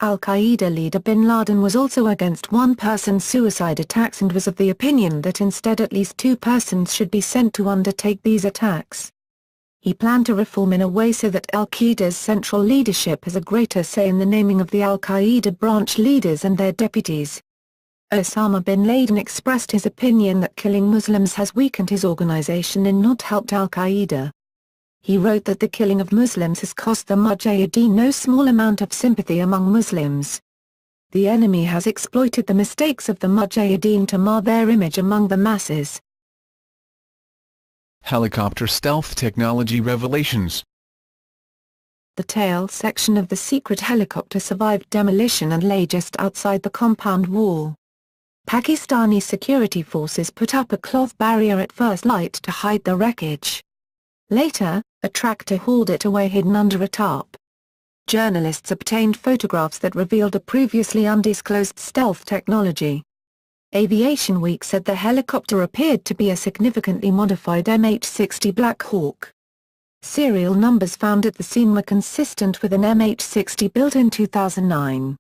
Speaker 2: Al-Qaeda leader bin Laden was also against one-person suicide attacks and was of the opinion that instead at least 2 persons should be sent to undertake these attacks. He planned to reform in a way so that Al-Qaeda's central leadership has a greater say in the naming of the Al-Qaeda branch leaders and their deputies. Osama bin Laden expressed his opinion that killing Muslims has weakened his organization and not helped Al-Qaeda. He wrote that the killing of Muslims has cost the Mujahideen no small amount of sympathy among Muslims. The enemy has exploited the mistakes of the Mujahideen to mar their image among the masses.
Speaker 1: Helicopter stealth technology revelations.
Speaker 2: The tail section of the secret helicopter survived demolition and lay just outside the compound wall. Pakistani security forces put up a cloth barrier at first light to hide the wreckage. Later, a tractor hauled it away hidden under a tarp. Journalists obtained photographs that revealed a previously undisclosed stealth technology. Aviation Week said the helicopter appeared to be a significantly modified MH-60 Black Hawk. Serial numbers found at the scene were consistent with an MH-60 built in 2009.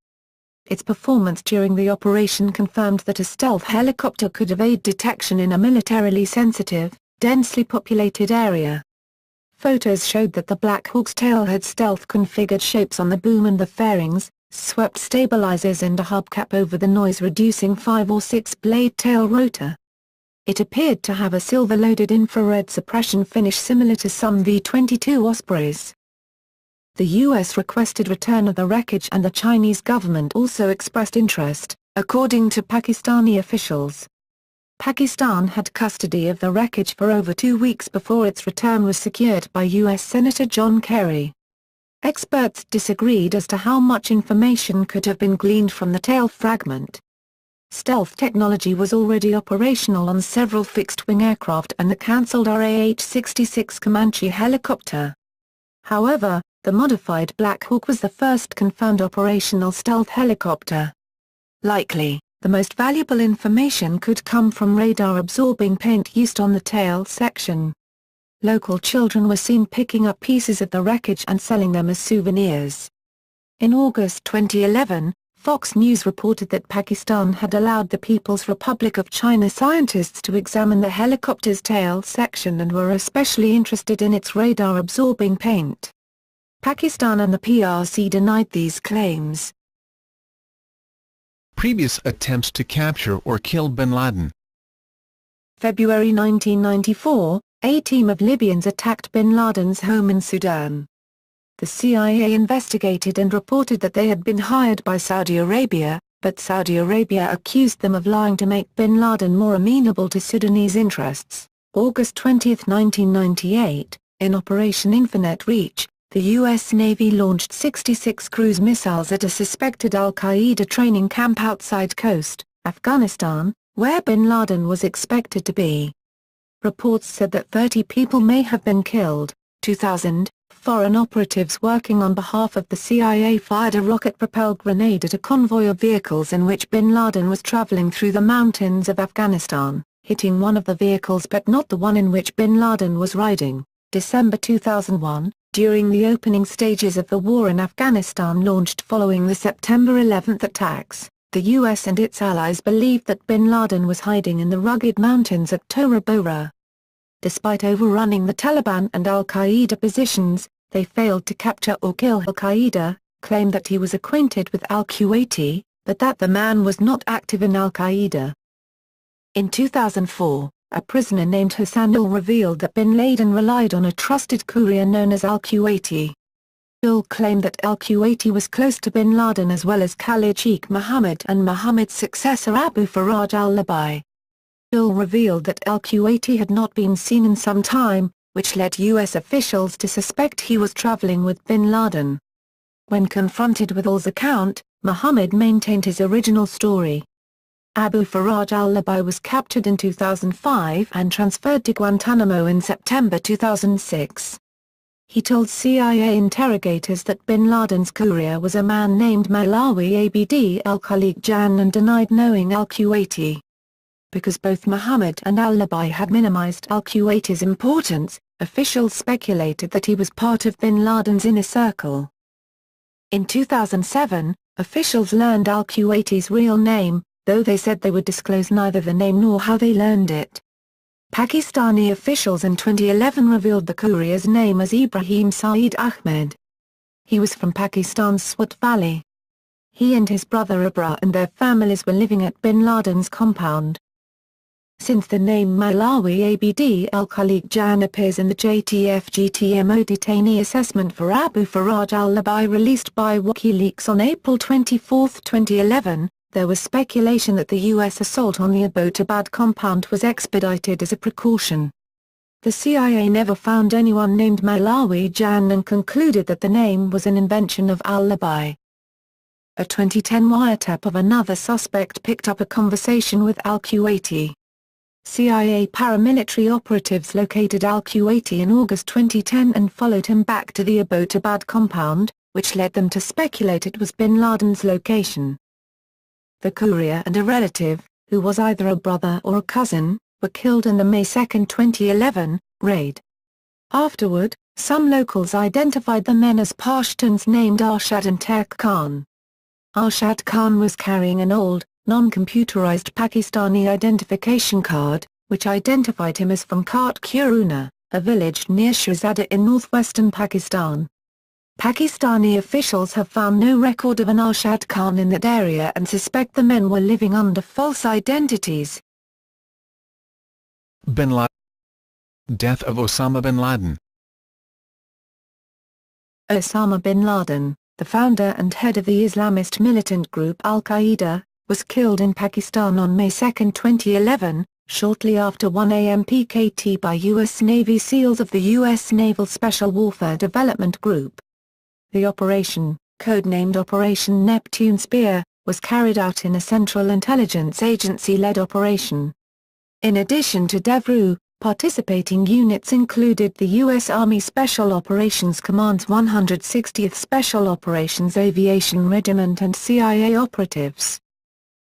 Speaker 2: Its performance during the operation confirmed that a stealth helicopter could evade detection in a militarily sensitive, densely populated area. Photos showed that the Black Hawk's tail had stealth-configured shapes on the boom and the fairings, swept stabilizers and a hubcap over the noise-reducing 5 or 6-blade tail rotor. It appeared to have a silver-loaded infrared suppression finish similar to some V-22 Ospreys. The U.S. requested return of the wreckage and the Chinese government also expressed interest, according to Pakistani officials. Pakistan had custody of the wreckage for over 2 weeks before its return was secured by U.S. Senator John Kerry. Experts disagreed as to how much information could have been gleaned from the tail fragment. Stealth technology was already operational on several fixed-wing aircraft and the cancelled RAH-66 Comanche helicopter. However, the modified Black Hawk was the first confirmed operational stealth helicopter. Likely, the most valuable information could come from radar-absorbing paint used on the tail section. Local children were seen picking up pieces of the wreckage and selling them as souvenirs. In August 2011, Fox News reported that Pakistan had allowed the People's Republic of China scientists to examine the helicopter's tail section and were especially interested in its radar-absorbing paint. Pakistan and the PRC denied these claims.
Speaker 1: Previous attempts to capture or kill bin Laden.
Speaker 2: February 1994, a team of Libyans attacked bin Laden's home in Sudan. The CIA investigated and reported that they had been hired by Saudi Arabia, but Saudi Arabia accused them of lying to make bin Laden more amenable to Sudanese interests. August 20, 1998, in Operation Infinite Reach, the U.S. Navy launched 66 cruise missiles at a suspected al-Qaeda training camp outside Khost, Afghanistan, where bin Laden was expected to be. Reports said that 30 people may have been killed. 2000, foreign operatives working on behalf of the CIA fired a rocket-propelled grenade at a convoy of vehicles in which bin Laden was traveling through the mountains of Afghanistan, hitting one of the vehicles but not the one in which bin Laden was riding. December 2001, during the opening stages of the war in Afghanistan launched following the September 11 attacks, the U.S. and its allies believed that bin Laden was hiding in the rugged mountains of Tora Bora. Despite overrunning the Taliban and al-Qaeda positions, they failed to capture or kill al-Qaeda, claimed that he was acquainted with al-Kuwaiti, but that the man was not active in al-Qaeda. In 2004, a prisoner named Hassan Ul revealed that bin Laden relied on a trusted courier known as al-Kuwaiti. Ul claimed that al-Kuwaiti was close to bin Laden as well as Khalid Sheikh Mohammed and Mohammed's successor Abu Faraj al-Labi. Ul revealed that al-Kuwaiti had not been seen in some time, which led U.S. officials to suspect he was traveling with bin Laden. When confronted with Ul's account, Mohammed maintained his original story. Abu Faraj al-Labi was captured in 2005 and transferred to Guantanamo in September 2006. He told CIA interrogators that bin Laden's courier was a man named Malawi Abd al-Khaliq Jan and denied knowing al-Kuwaiti. Because both Mohammed and al-Labi had minimized al-Kuwaiti's importance, officials speculated that he was part of bin Laden's inner circle. In 2007, officials learned al-Kuwaiti's real name, though they said they would disclose neither the name nor how they learned it. Pakistani officials in 2011 revealed the courier's name as Ibrahim Saeed Ahmed. He was from Pakistan's Swat Valley. He and his brother Abra and their families were living at bin Laden's compound. Since the name Malawi Abd al-Khaliq Jan appears in the JTF-GTMO detainee assessment for Abu Faraj al-Libi released by WikiLeaks on April 24, 2011, there was speculation that the U.S. assault on the Abbottabad compound was expedited as a precaution. The CIA never found anyone named Malawi Jan and concluded that the name was an invention of al-Libi. A 2010 wiretap of another suspect picked up a conversation with al-Kuwaiti. CIA paramilitary operatives located al-Kuwaiti in August 2010 and followed him back to the Abbottabad compound, which led them to speculate it was bin Laden's location. The courier and a relative, who was either a brother or a cousin, were killed in the May 2, 2011, raid. Afterward, some locals identified the men as Pashtuns named Arshad and Turk Khan. Arshad Khan was carrying an old, non-computerized Pakistani identification card, which identified him as from Khat Kuruna, a village near Shahzada in northwestern Pakistan. Pakistani officials have found no record of an Arshad Khan in that area and suspect the men were living under false identities.
Speaker 1: Bin Laden. Death of Osama bin Laden.
Speaker 2: Osama bin Laden, the founder and head of the Islamist militant group Al-Qaeda, was killed in Pakistan on May 2, 2011, shortly after 1 a.m. PKT by U.S. Navy SEALs of the U.S. Naval Special Warfare Development Group. The operation, codenamed Operation Neptune Spear, was carried out in a Central Intelligence Agency-led operation. In addition to DEVRU, participating units included the U.S. Army Special Operations Command's 160th Special Operations Aviation Regiment and CIA operatives.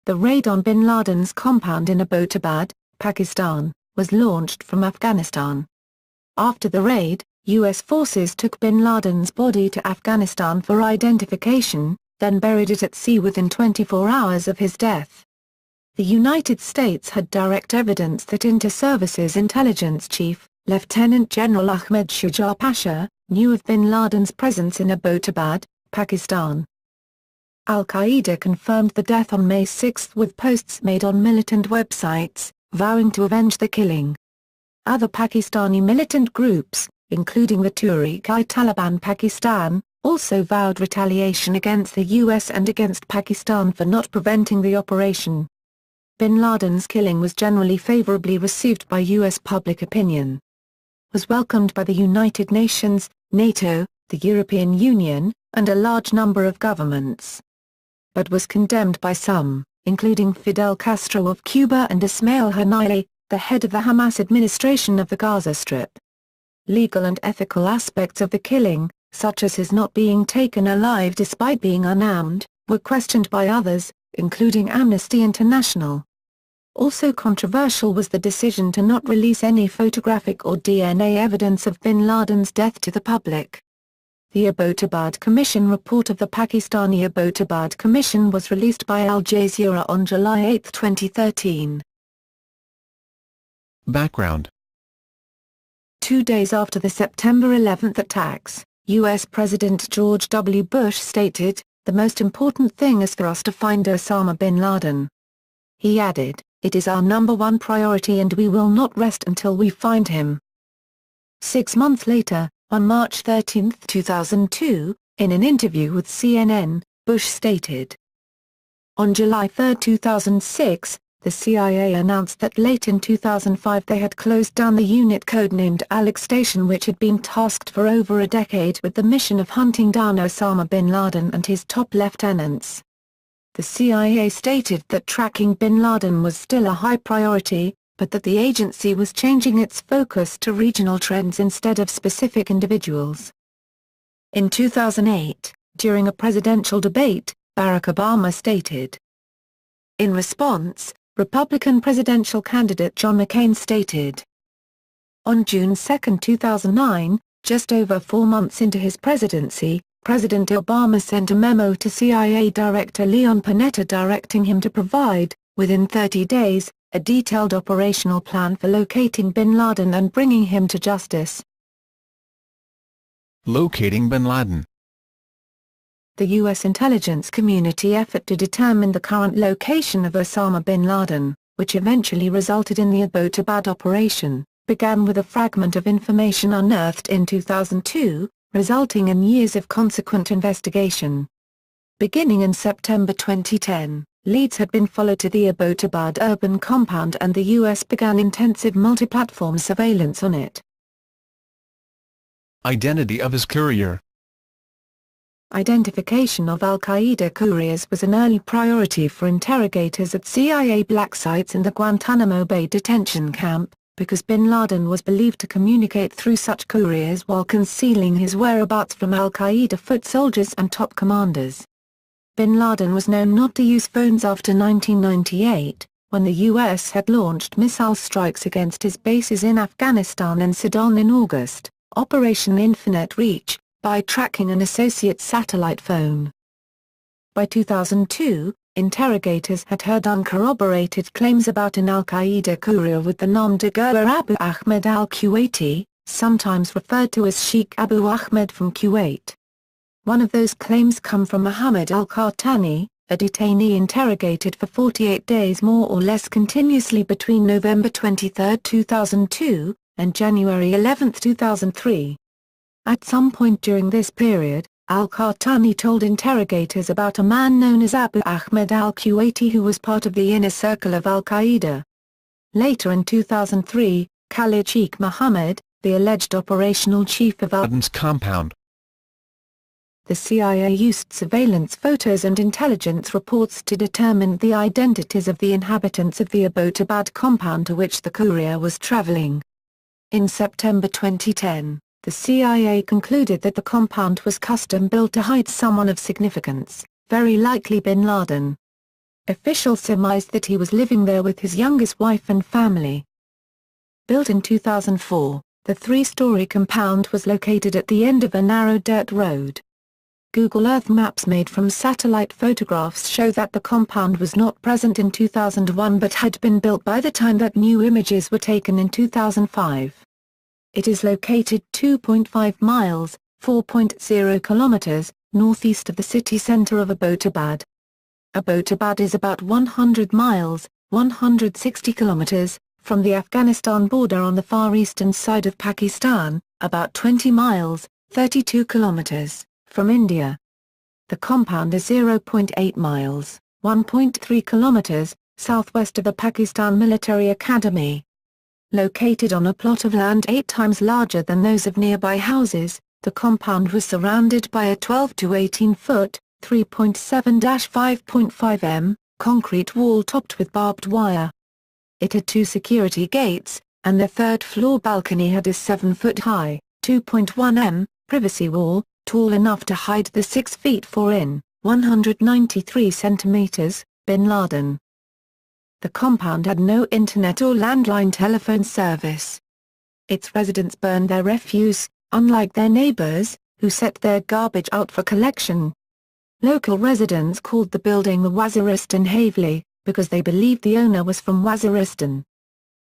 Speaker 2: The raid on bin Laden's compound in Abbottabad, Pakistan, was launched from Afghanistan. After the raid, U.S. forces took bin Laden's body to Afghanistan for identification, then buried it at sea within 24 hours of his death. The United States had direct evidence that Inter-Services Intelligence Chief, Lieutenant General Ahmed Shuja Pasha, knew of bin Laden's presence in Abbottabad, Pakistan. Al-Qaeda confirmed the death on May 6 with posts made on militant websites, vowing to avenge the killing. Other Pakistani militant groups, including the Tehreek-i-Taliban Pakistan, also vowed retaliation against the U.S. and against Pakistan for not preventing the operation. Bin Laden's killing was generally favorably received by U.S. public opinion. Was welcomed by the United Nations, NATO, the European Union, and a large number of governments. But was condemned by some, including Fidel Castro of Cuba and Ismail Haniyeh, the head of the Hamas administration of the Gaza Strip. Legal and ethical aspects of the killing, such as his not being taken alive despite being unarmed, were questioned by others, including Amnesty International. Also controversial was the decision to not release any photographic or DNA evidence of bin Laden's death to the public. The Abbottabad Commission report of the Pakistani Abbottabad Commission was released by Al Jazeera on July 8, 2013.
Speaker 1: Background.
Speaker 2: 2 days after the September 11 attacks, U.S. President George W. Bush stated, "The most important thing is for us to find Osama bin Laden." He added, "It is our number one priority and we will not rest until we find him." 6 months later, on March 13, 2002, in an interview with CNN, Bush stated. On July 3, 2006, the CIA announced that late in 2005 they had closed down the unit codenamed Alex Station, which had been tasked for over a decade with the mission of hunting down Osama bin Laden and his top lieutenants. The CIA stated that tracking bin Laden was still a high priority, but that the agency was changing its focus to regional trends instead of specific individuals. In 2008, during a presidential debate, Barack Obama stated. In response, Republican presidential candidate John McCain stated, On June 2, 2009, just over 4 months into his presidency, President Obama sent a memo to CIA Director Leon Panetta directing him to provide, within 30 days, a detailed operational plan for locating bin Laden and bringing him to justice.
Speaker 1: Locating bin Laden.
Speaker 2: The U.S. intelligence community effort to determine the current location of Osama bin Laden, which eventually resulted in the Abbottabad operation, began with a fragment of information unearthed in 2002, resulting in years of consequent investigation. Beginning in September 2010, leads had been followed to the Abbottabad urban compound and the U.S. began intensive multi-platform surveillance on it.
Speaker 1: Identity of his courier.
Speaker 2: Identification of al-Qaeda couriers was an early priority for interrogators at CIA black sites in the Guantanamo Bay detention camp, because bin Laden was believed to communicate through such couriers while concealing his whereabouts from al-Qaeda foot soldiers and top commanders. Bin Laden was known not to use phones after 1998, when the U.S. had launched missile strikes against his bases in Afghanistan and Sudan in August, Operation Infinite Reach, by tracking an associate satellite phone. By 2002, interrogators had heard uncorroborated claims about an al-Qaeda courier with the nom de guerre Abu Ahmed al-Kuwaiti, sometimes referred to as Sheikh Abu Ahmed from Kuwait. One of those claims come from Mohammed al-Qahtani, a detainee interrogated for 48 days more or less continuously between November 23, 2002, and January 11, 2003. At some point during this period, al-Qahtani told interrogators about a man known as Abu Ahmed al-Kuwaiti who was part of the inner circle of al-Qaeda. Later in 2003, Khalid Sheikh Mohammed, the alleged operational chief of
Speaker 1: Ladens compound.
Speaker 2: The CIA used surveillance photos and intelligence reports to determine the identities of the inhabitants of the Abbottabad compound to which the courier was traveling. In September 2010, the CIA concluded that the compound was custom-built to hide someone of significance, very likely bin Laden. Officials surmised that he was living there with his youngest wife and family. Built in 2004, the three-story compound was located at the end of a narrow dirt road. Google Earth maps made from satellite photographs show that the compound was not present in 2001 but had been built by the time that new images were taken in 2005. It is located 2.5 miles, 4.0 kilometers, northeast of the city center of Abbottabad. Abbottabad is about 100 miles, 160 kilometers, from the Afghanistan border on the far eastern side of Pakistan, about 20 miles, 32 kilometers, from India. The compound is 0.8 miles, 1.3 kilometers, southwest of the Pakistan Military Academy. Located on a plot of land 8 times larger than those of nearby houses, the compound was surrounded by a 12 to 18-foot, 3.7-5.5 m, concrete wall topped with barbed wire. It had 2 security gates, and the third-floor balcony had a 7-foot-high, 2.1 m, privacy wall, tall enough to hide the 6 feet 4 in, 193 centimeters, bin Laden. The compound had no internet or landline telephone service. Its residents burned their refuse, unlike their neighbors, who set their garbage out for collection. Local residents called the building the Waziristan Haveli, because they believed the owner was from Waziristan.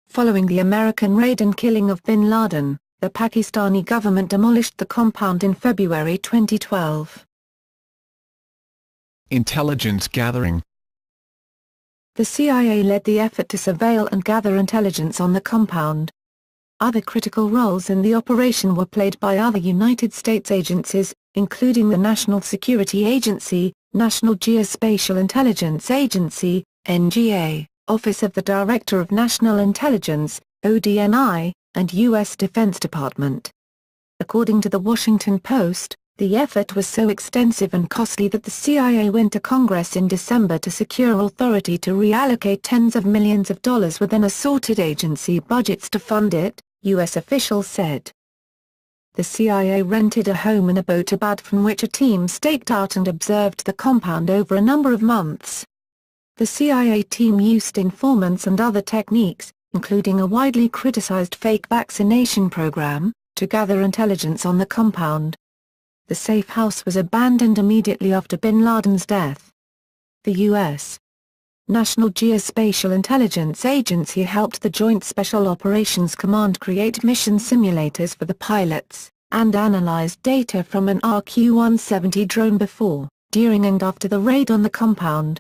Speaker 2: Following the American raid and killing of bin Laden, the Pakistani government demolished the compound in February 2012.
Speaker 1: Intelligence gathering.
Speaker 2: The CIA led the effort to surveil and gather intelligence on the compound. Other critical roles in the operation were played by other United States agencies, including the National Security Agency, National Geospatial-Intelligence Agency, NGA, Office of the Director of National Intelligence, ODNI, and U.S. Defense Department. According to The Washington Post, the effort was so extensive and costly that the CIA went to Congress in December to secure authority to reallocate tens of millions of dollars within assorted agency budgets to fund it, U.S. officials said. The CIA rented a home in Abbottabad from which a team staked out and observed the compound over a number of months. The CIA team used informants and other techniques, including a widely criticized fake vaccination program, to gather intelligence on the compound. The safe house was abandoned immediately after bin Laden's death. The U.S. National Geospatial Intelligence Agency helped the Joint Special Operations Command create mission simulators for the pilots, and analyzed data from an RQ-170 drone before, during and after the raid on the compound.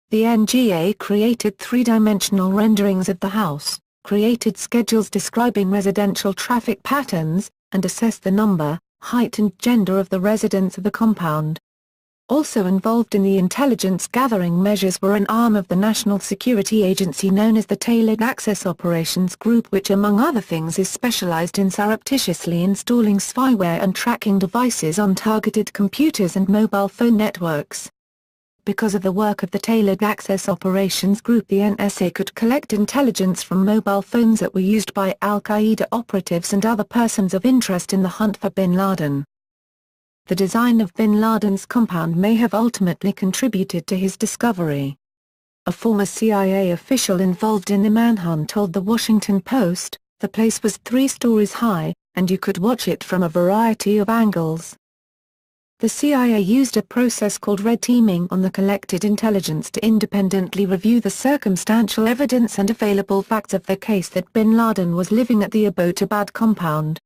Speaker 2: The NGA created three-dimensional renderings of the house, created schedules describing residential traffic patterns, and assessed the number, height and gender of the residents of the compound. Also involved in the intelligence-gathering measures were an arm of the National Security Agency known as the Tailored Access Operations Group, which among other things is specialized in surreptitiously installing spyware and tracking devices on targeted computers and mobile phone networks. Because of the work of the Tailored Access Operations Group, the NSA could collect intelligence from mobile phones that were used by al-Qaeda operatives and other persons of interest in the hunt for bin Laden. The design of bin Laden's compound may have ultimately contributed to his discovery. A former CIA official involved in the manhunt told The Washington Post, "The place was 3 stories high, and you could watch it from a variety of angles." The CIA used a process called red teaming on the collected intelligence to independently review the circumstantial evidence and available facts of the case that bin Laden was living at the Abbottabad compound.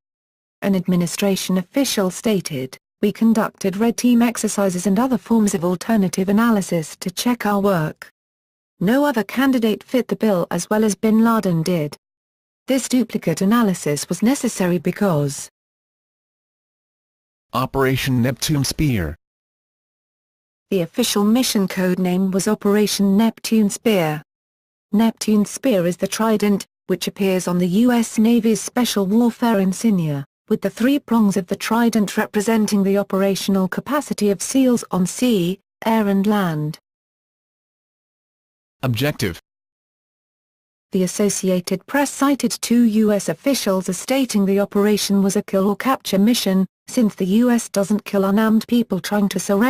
Speaker 2: An administration official stated, "We conducted red team exercises and other forms of alternative analysis to check our work. No other candidate fit the bill as well as bin Laden did. This duplicate analysis was necessary because
Speaker 1: Operation Neptune Spear.
Speaker 2: the official mission code name was Operation Neptune Spear. Neptune Spear is the trident, which appears on the U.S. Navy's special warfare insignia, with the 3 prongs of the trident representing the operational capacity of SEALs on sea, air and land.
Speaker 1: Objective.
Speaker 2: The Associated Press cited 2 U.S. officials as stating the operation was a kill or capture mission, since the U.S. doesn't kill unarmed people trying to surrender.